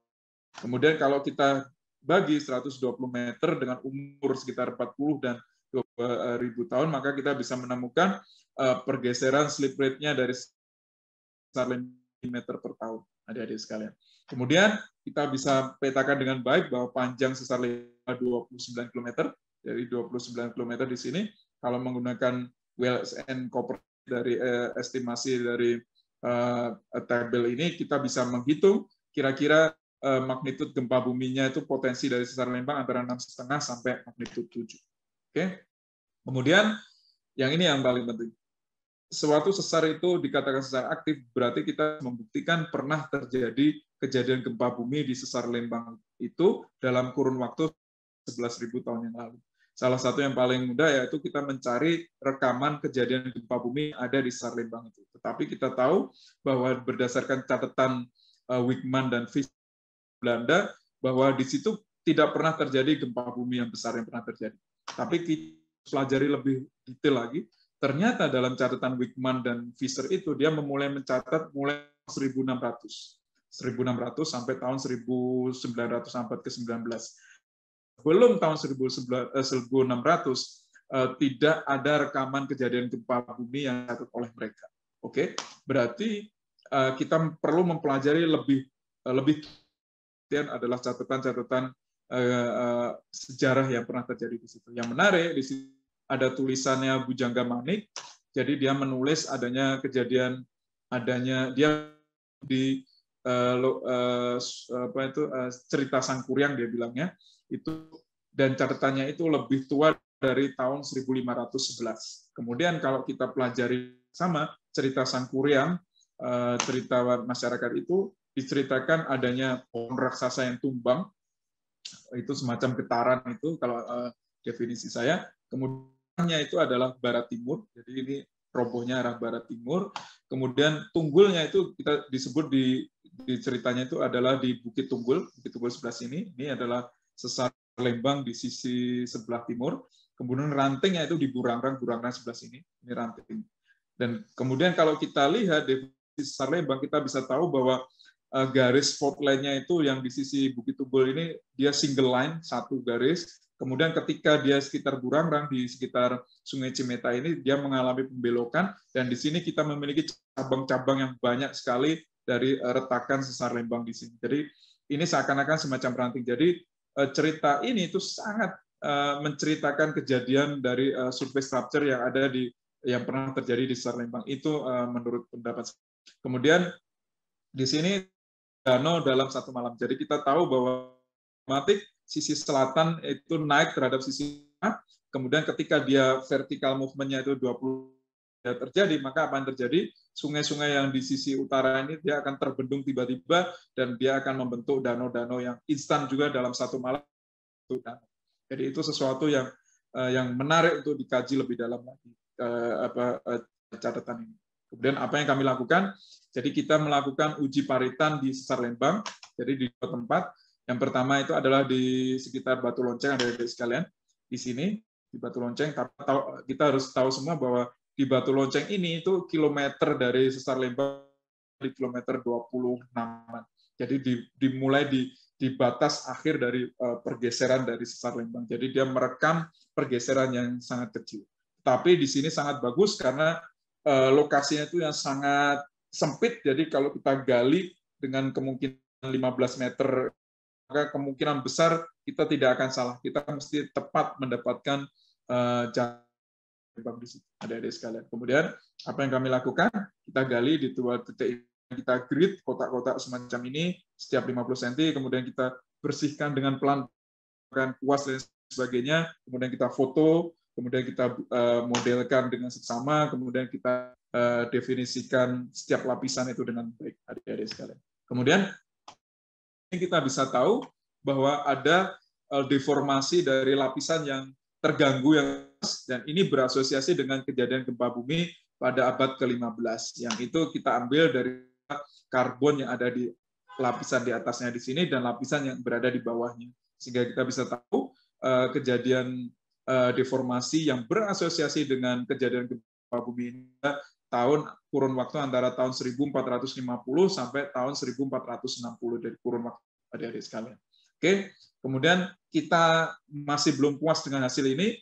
Kemudian kalau kita bagi 120 meter dengan umur sekitar 40 dan 20.000 tahun, maka kita bisa menemukan pergeseran slip rate-nya dari meter per tahun, adik-adik sekalian. Kemudian kita bisa petakan dengan baik bahwa panjang sesar lembang 29 km, dari 29 km di sini, kalau menggunakan Wells and Cooper dari estimasi dari tabel ini, kita bisa menghitung kira-kira magnitud gempa buminya itu potensi dari sesar lembang antara 6,5 sampai magnitud 7. Oke. Kemudian yang ini yang paling penting. Suatu sesar itu dikatakan sesar aktif, berarti kita membuktikan pernah terjadi kejadian gempa bumi di sesar lembang itu dalam kurun waktu 11.000 tahun yang lalu. Salah satu yang paling mudah yaitu kita mencari rekaman kejadian gempa bumi ada di sesar lembang itu. Tetapi kita tahu bahwa berdasarkan catatan Wigman dan Fischer Belanda, bahwa di situ tidak pernah terjadi gempa bumi yang besar yang pernah terjadi. Tapi kita pelajari lebih detail lagi. Ternyata dalam catatan Wigman dan Fischer itu dia memulai mencatat mulai 1600 sampai tahun 1900 abad ke-19. Belum tahun 1600 tidak ada rekaman kejadian gempa bumi yang dicatat oleh mereka. Oke, berarti kita perlu mempelajari lebih adalah catatan-catatan sejarah yang pernah terjadi di situ. Yang menarik di situ ada tulisannya Bujangga Manik, jadi dia menulis kejadian dia di cerita Sangkuriang dia bilangnya itu, dan catatannya itu lebih tua dari tahun 1511. Kemudian kalau kita pelajari sama cerita Sangkuriang, cerita masyarakat itu diceritakan adanya pohon raksasa yang tumbang, itu semacam getaran itu kalau definisi saya. Kemudiannya itu adalah barat timur, jadi ini robohnya arah barat timur. Kemudian tunggulnya itu kita disebut di ceritanya itu adalah di Bukit Tunggul sebelah sini. Ini adalah sesar lembang di sisi sebelah timur. Kemudian rantingnya itu di Burangrang sebelah sini. Ini ranting. Dan kemudian kalau kita lihat di sesar lembang, kita bisa tahu bahwa garis fault line-nya itu yang di sisi Bukit Tunggul ini dia single line, satu garis. Kemudian ketika dia sekitar Burangrang di sekitar Sungai Cimeta ini dia mengalami pembelokan, dan di sini kita memiliki cabang-cabang yang banyak sekali dari retakan sesar lembang di sini. Jadi ini seakan-akan semacam ranting. Jadi cerita ini itu sangat menceritakan kejadian dari survei structure yang ada yang pernah terjadi di sesar lembang itu menurut pendapat. Kemudian di sini danau dalam satu malam. Jadi kita tahu bahwa sisi selatan itu naik terhadap sisi tengah, kemudian ketika dia vertical movement-nya itu 20 terjadi, maka apa yang terjadi? Sungai-sungai yang di sisi utara ini dia akan terbendung tiba-tiba dan dia akan membentuk danau-danau yang instan juga dalam satu malam. Jadi itu sesuatu yang menarik untuk dikaji lebih dalam lagi catatan ini. Kemudian apa yang kami lakukan? Jadi kita melakukan uji paritan di sesar lembang. Jadi di dua tempat. Yang pertama itu adalah di sekitar Batu Lonceng, ada di sekalian di sini di Batu Lonceng. Kita harus tahu semua bahwa di Batu Lonceng ini itu kilometer dari sesar lembang di kilometer 26. Jadi dimulai di batas akhir dari pergeseran dari sesar lembang. Jadi dia merekam pergeseran yang sangat kecil. Tapi di sini sangat bagus karena lokasinya itu yang sangat sempit. Jadi kalau kita gali dengan kemungkinan 15 meter, maka kemungkinan besar kita tidak akan salah. Kita mesti tepat mendapatkan jalan lembang di situ. Adik-adik sekalian. Kemudian apa yang kami lakukan? Kita gali di dua titik, kita grid kotak-kotak semacam ini setiap 50 cm, kemudian kita bersihkan dengan pelan, kuas dan sebagainya, kemudian kita foto, kemudian kita modelkan dengan seksama, kemudian kita definisikan setiap lapisan itu dengan baik, adik-adik sekalian. Kemudian kita bisa tahu bahwa ada deformasi dari lapisan yang terganggu dan ini berasosiasi dengan kejadian gempa bumi pada abad ke-15. Yang itu kita ambil dari karbon yang ada di lapisan di atasnya di sini dan lapisan yang berada di bawahnya. Sehingga kita bisa tahu kejadian deformasi yang berasosiasi dengan kejadian gempa bumi ini kurun waktu antara tahun 1450 sampai tahun 1460 dari kurun waktu adik-adik sekalian. Oke, kemudian kita masih belum puas dengan hasil ini,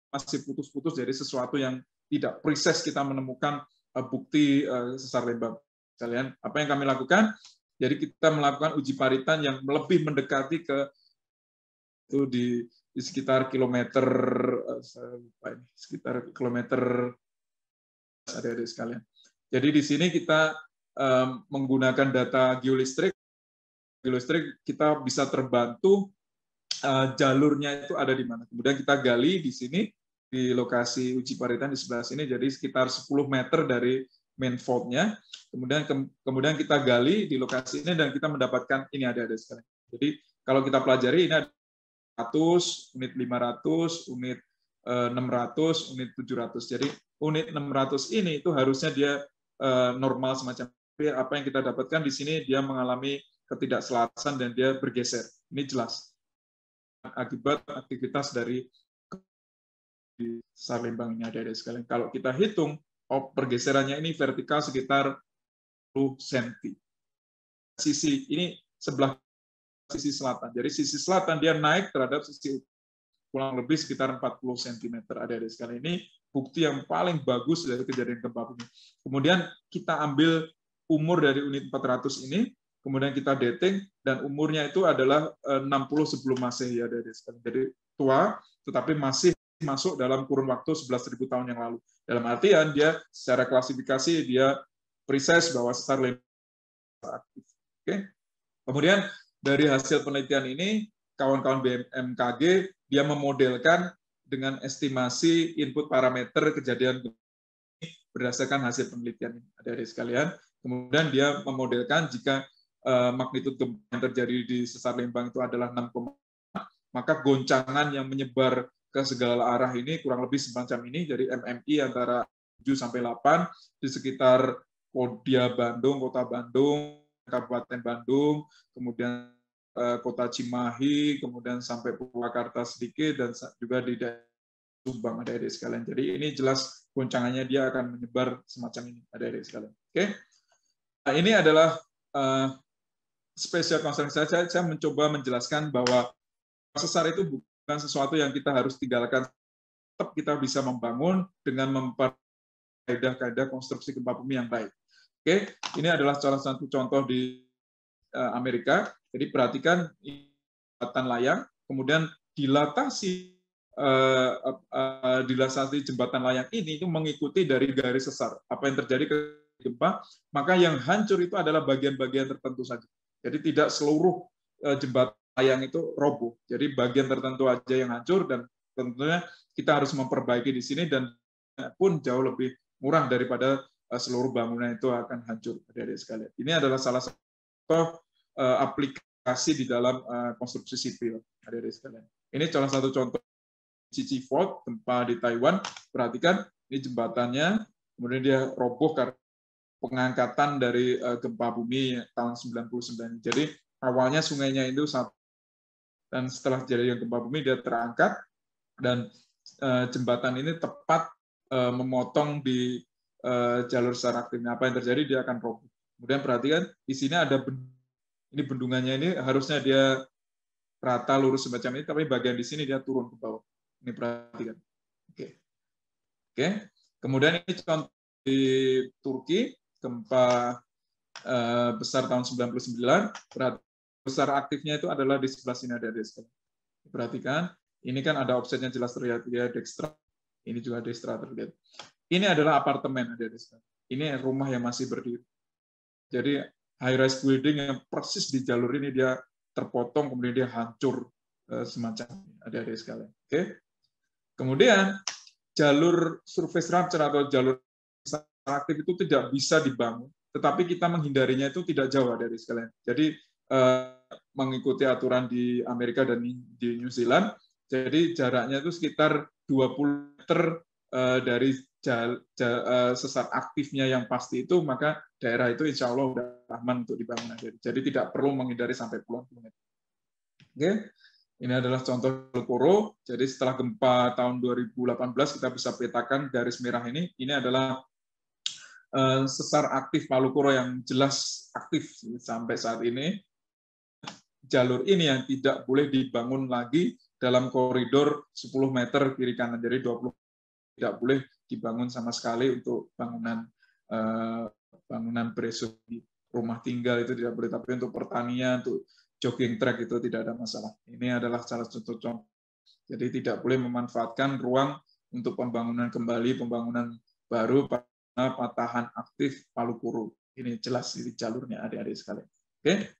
masih putus-putus dari sesuatu yang tidak precise kita menemukan bukti sesar lembang. Sekalian, apa yang kami lakukan? Jadi kita melakukan uji paritan yang lebih mendekati ke itu di sekitar kilometer sekitar kilometer adik-adik sekalian. Jadi di sini kita menggunakan data geolistrik. Geolistrik kita bisa terbantu jalurnya itu ada di mana. Kemudian kita gali di sini di lokasi uji paritan di sebelah sini, jadi sekitar 10 meter dari main fault-nya. Kemudian kita gali di lokasi ini dan kita mendapatkan ini ada sekalian. Jadi kalau kita pelajari ini ada 100, unit 500, unit 600, unit 700. Jadi unit 600 ini itu harusnya dia normal semacam apa yang kita dapatkan di sini dia mengalami ketidakselarasan dan dia bergeser. Ini jelas akibat aktivitas dari sesar lembang ini ada sekalian. Kalau kita hitung pergeserannya ini vertikal sekitar 10 cm. Sisi ini sebelah sisi selatan. Jadi sisi selatan dia naik terhadap sisi kurang lebih sekitar 40 cm. Ada sekalian. Ini bukti yang paling bagus dari kejadian gempa bumi. Kemudian kita ambil umur dari unit 400 ini, kemudian kita dating dan umurnya itu adalah 60 sebelum Masehi ada sekalian. Jadi tua tetapi masih masuk dalam kurun waktu 11.000 tahun yang lalu. Dalam artian dia secara klasifikasi dia precise bahwa sesar lembang aktif. Oke. Kemudian dari hasil penelitian ini kawan-kawan BMKG dia memodelkan dengan estimasi input parameter kejadian berdasarkan hasil penelitian ini. Adik-adik sekalian. Kemudian dia memodelkan jika magnitudo gempa yang terjadi di sesar lembang itu adalah 6, maka goncangan yang menyebar ke segala arah ini kurang lebih semacam ini. Jadi MMI antara 7 sampai 8 di sekitar Kodia Bandung, Kota Bandung, Kabupaten Bandung, kemudian Kota Cimahi, kemudian sampai Purwakarta sedikit dan juga di daerah Subang adik-adik sekalian. Jadi ini jelas goncangannya dia akan menyebar semacam ini adik-adik sekalian. Oke. Nah, ini adalah spesial concern saya mencoba menjelaskan bahwa sesar itu bukan sesuatu yang kita harus tinggalkan. Tetap kita bisa membangun dengan memperbaiki kaidah konstruksi gempa bumi yang baik. Oke, ini adalah salah satu contoh di Amerika. Jadi perhatikan jembatan layang, kemudian dilatasi jembatan layang ini itu mengikuti dari garis sesar. Apa yang terjadi ke gempa, maka yang hancur itu adalah bagian-bagian tertentu saja. Jadi tidak seluruh jembatan layang itu roboh. Jadi bagian tertentu aja yang hancur, dan tentunya kita harus memperbaiki di sini, dan pun jauh lebih murah daripada seluruh bangunan itu akan hancur. Adik-adik sekalian. Ini adalah salah satu aplikasi di dalam konstruksi sipil. Adik-adik sekalian. Ini salah satu contoh Chichi Fault, gempa di Taiwan. Perhatikan, ini jembatannya, kemudian dia roboh karena pengangkatan dari gempa bumi tahun 99. Jadi awalnya sungainya itu satu, dan setelah terjadi gempa bumi dia terangkat, dan jembatan ini tepat memotong di jalur sesar aktifnya. Apa yang terjadi? Dia akan roboh. Kemudian perhatikan di sini ada ini bendungannya, ini harusnya dia rata lurus semacam ini, tapi bagian di sini dia turun ke bawah. Ini perhatikan. Oke. Kemudian ini contoh di Turki, gempa besar tahun 99. Besar aktifnya itu adalah di sebelah sini, ada destra. Perhatikan, ini kan ada offsetnya jelas terlihat, dia dekstra. Ini juga dekstra terlihat. Ini adalah apartemen, ada destra. Ini rumah yang masih berdiri. Jadi high rise building yang persis di jalur ini dia terpotong, kemudian dia hancur semacam ini, adik-adik sekalian. Oke. Kemudian jalur surface rupture atau jalur aktif itu tidak bisa dibangun, tetapi kita menghindarinya itu tidak jauh, adik-adik sekalian. Jadi mengikuti aturan di Amerika dan di New Zealand, jadi jaraknya itu sekitar 20 meter dari sesar aktifnya yang pasti itu, maka daerah itu insya Allah sudah aman untuk dibangun. Jadi tidak perlu menghindari sampai puluhan kilometer. Oke, ini adalah contoh Palu Koro. Jadi setelah gempa tahun 2018 kita bisa petakan garis merah ini. Ini adalah sesar aktif Palu Koro yang jelas aktif sampai saat ini. Jalur ini yang tidak boleh dibangun lagi dalam koridor 10 meter kiri kanan. Jadi 20 tidak boleh dibangun sama sekali untuk bangunan beresur, rumah tinggal itu tidak boleh, tapi untuk pertanian, untuk jogging track itu tidak ada masalah. Ini adalah salah satu contoh. Jadi tidak boleh memanfaatkan ruang untuk pembangunan kembali, pembangunan baru pada patahan aktif Palu Koro. Ini jelas di jalurnya, adik-adik sekalian. Oke.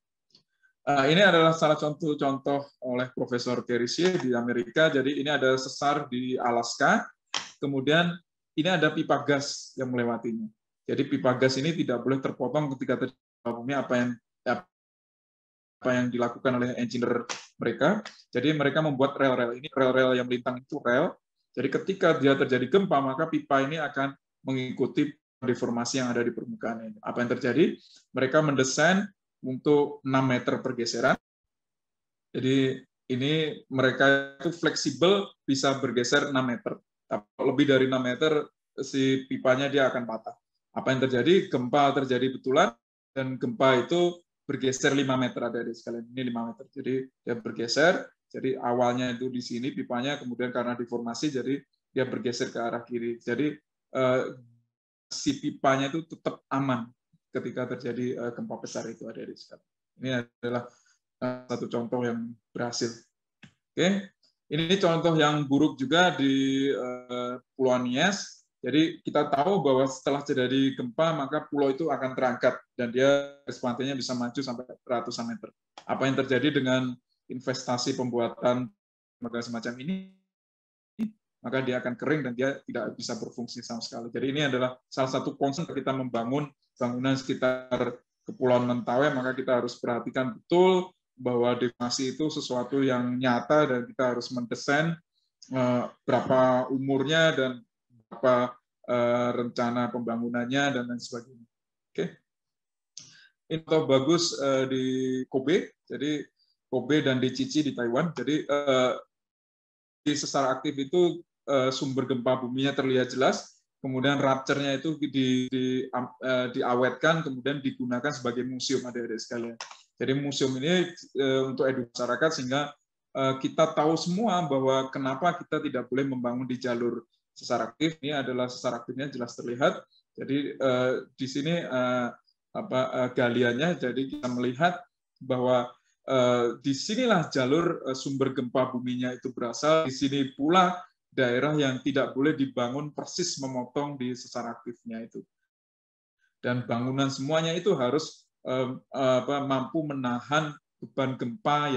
Ini adalah salah contoh oleh Profesor Kerisie di Amerika. Jadi ini ada sesar di Alaska. Kemudian ini ada pipa gas yang melewatinya. Jadi pipa gas ini tidak boleh terpotong ketika terjadi gempa bumi. Apa yang dilakukan oleh engineer mereka. Jadi mereka membuat rel-rel ini, rel-rel yang melintang itu rel. Jadi ketika dia terjadi gempa, maka pipa ini akan mengikuti deformasi yang ada di permukaan ini. Apa yang terjadi? Mereka mendesain untuk 6 meter pergeseran. Jadi ini mereka itu fleksibel, bisa bergeser 6 meter. Lebih dari 6 meter si pipanya dia akan patah. Apa yang terjadi? Gempa terjadi betulan, dan gempa itu bergeser 5 meter, ada di sekalian. Ini 5 meter. Jadi dia bergeser. Jadi awalnya itu di sini pipanya, kemudian karena deformasi jadi dia bergeser ke arah kiri. Jadi si pipanya itu tetap aman ketika terjadi gempa besar itu, ada di sekalian. Ini adalah satu contoh yang berhasil. Oke. Ini contoh yang buruk juga di Pulau Nias. Jadi kita tahu bahwa setelah terjadi gempa, maka pulau itu akan terangkat, dan dia garis pantainya bisa maju sampai ratusan meter. Apa yang terjadi dengan investasi pembuatan lembaga semacam ini? Maka dia akan kering dan dia tidak bisa berfungsi sama sekali. Jadi ini adalah salah satu concern kita membangun bangunan sekitar Kepulauan Mentawai, maka kita harus perhatikan betul bahwa deformasi itu sesuatu yang nyata, dan kita harus mendesain berapa umurnya dan berapa rencana pembangunannya dan lain sebagainya. Oke. Ini contoh bagus di Kobe, jadi Kobe dan di Chichi di Taiwan. Jadi di sesar aktif itu sumber gempa buminya terlihat jelas, kemudian rupture-nya itu diawetkan, kemudian digunakan sebagai museum, adik-adik sekalian. Jadi museum ini untuk edukasi masyarakat sehingga kita tahu semua bahwa kenapa kita tidak boleh membangun di jalur sesar aktif. Ini adalah sesar aktifnya jelas terlihat. Jadi di sini galiannya, jadi kita melihat bahwa disinilah jalur sumber gempa buminya itu berasal. Di sini pula daerah yang tidak boleh dibangun persis memotong di sesar aktifnya itu. Dan bangunan semuanya itu harus mampu menahan beban gempa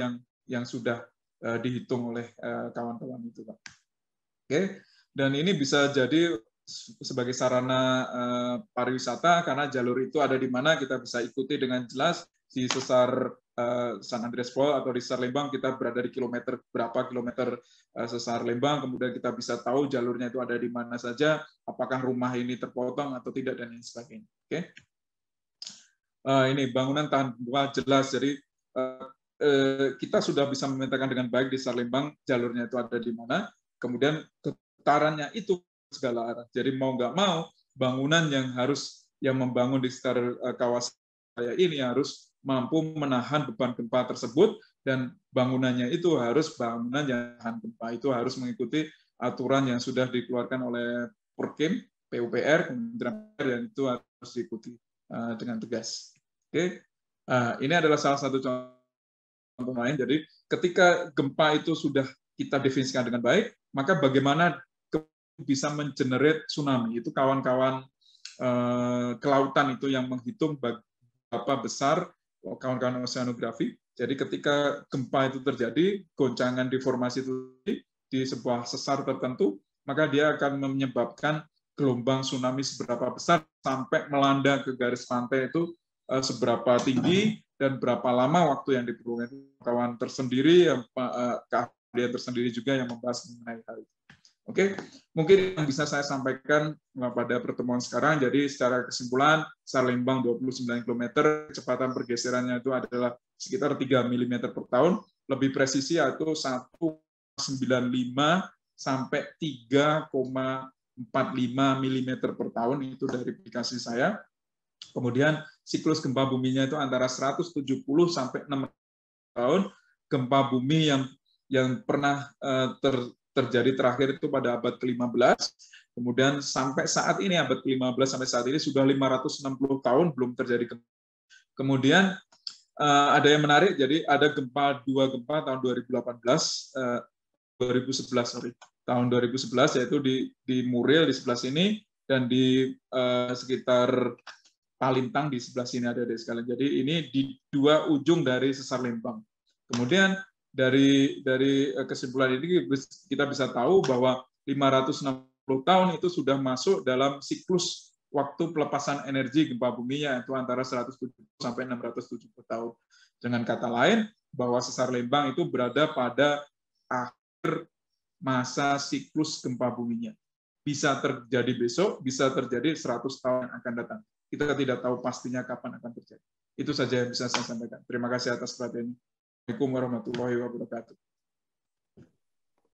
yang sudah dihitung oleh kawan-kawan itu, Pak. Oke, dan ini bisa jadi sebagai sarana pariwisata karena jalur itu ada di mana kita bisa ikuti dengan jelas. Di sesar San Andreas Fault atau di sesar Lembang kita berada di kilometer berapa kilometer sesar Lembang, kemudian kita bisa tahu jalurnya itu ada di mana saja, apakah rumah ini terpotong atau tidak dan lain sebagainya. Oke. Ini bangunan tahan gempa jelas, jadi kita sudah bisa memetakan dengan baik di sesar Lembang jalurnya itu ada di mana, kemudian getarannya itu segala arah. Jadi mau nggak mau bangunan yang membangun di sekitar kawasan saya ini harus mampu menahan beban gempa tersebut, dan bangunannya itu harus bangunan yang tahan gempa, itu harus mengikuti aturan yang sudah dikeluarkan oleh Perkim, PUPR, Kementerian yang itu harus diikuti dengan tegas. Oke, ini adalah salah satu contoh lain. Jadi ketika gempa itu sudah kita definisikan dengan baik, maka bagaimana bisa mengenerate tsunami? Itu kawan-kawan kelautan itu yang menghitung berapa besar kawan-kawan oceanografi. Jadi ketika gempa itu terjadi, goncangan deformasi itu di sebuah sesar tertentu, maka dia akan menyebabkan gelombang tsunami seberapa besar sampai melanda ke garis pantai itu seberapa tinggi dan berapa lama waktu yang diperlukan. Kawan tersendiri, keahlian tersendiri juga yang membahas mengenai hal itu. Oke, mungkin yang bisa saya sampaikan pada pertemuan sekarang. Jadi secara kesimpulan, sesar Lembang 29 km, kecepatan pergeserannya itu adalah sekitar 3 mm per tahun, lebih presisi yaitu 1,95 sampai 3,45 mm per tahun, itu dari aplikasi saya. Kemudian siklus gempa buminya itu antara 170 sampai 6 tahun. Gempa bumi yang pernah terjadi terakhir itu pada abad ke-15. Kemudian sampai saat ini abad ke-15 sampai saat ini sudah 560 tahun belum terjadi gempa. Kemudian ada yang menarik, jadi ada dua gempa tahun 2011 tahun 2011, yaitu di Muril di sebelah sini dan di sekitar Palintang di sebelah sini ada di sekalian. Jadi ini di dua ujung dari sesar Lembang. Kemudian dari kesimpulan ini kita bisa tahu bahwa 560 tahun itu sudah masuk dalam siklus waktu pelepasan energi gempa buminya, itu antara 170 sampai 670 tahun. Dengan kata lain, bahwa sesar Lembang itu berada pada akhir masa siklus gempa buminya. Bisa terjadi besok, bisa terjadi 100 tahun yang akan datang. Kita tidak tahu pastinya kapan akan terjadi. Itu saja yang bisa saya sampaikan. Terima kasih atas perhatiannya. Assalamualaikum warahmatullahi wabarakatuh.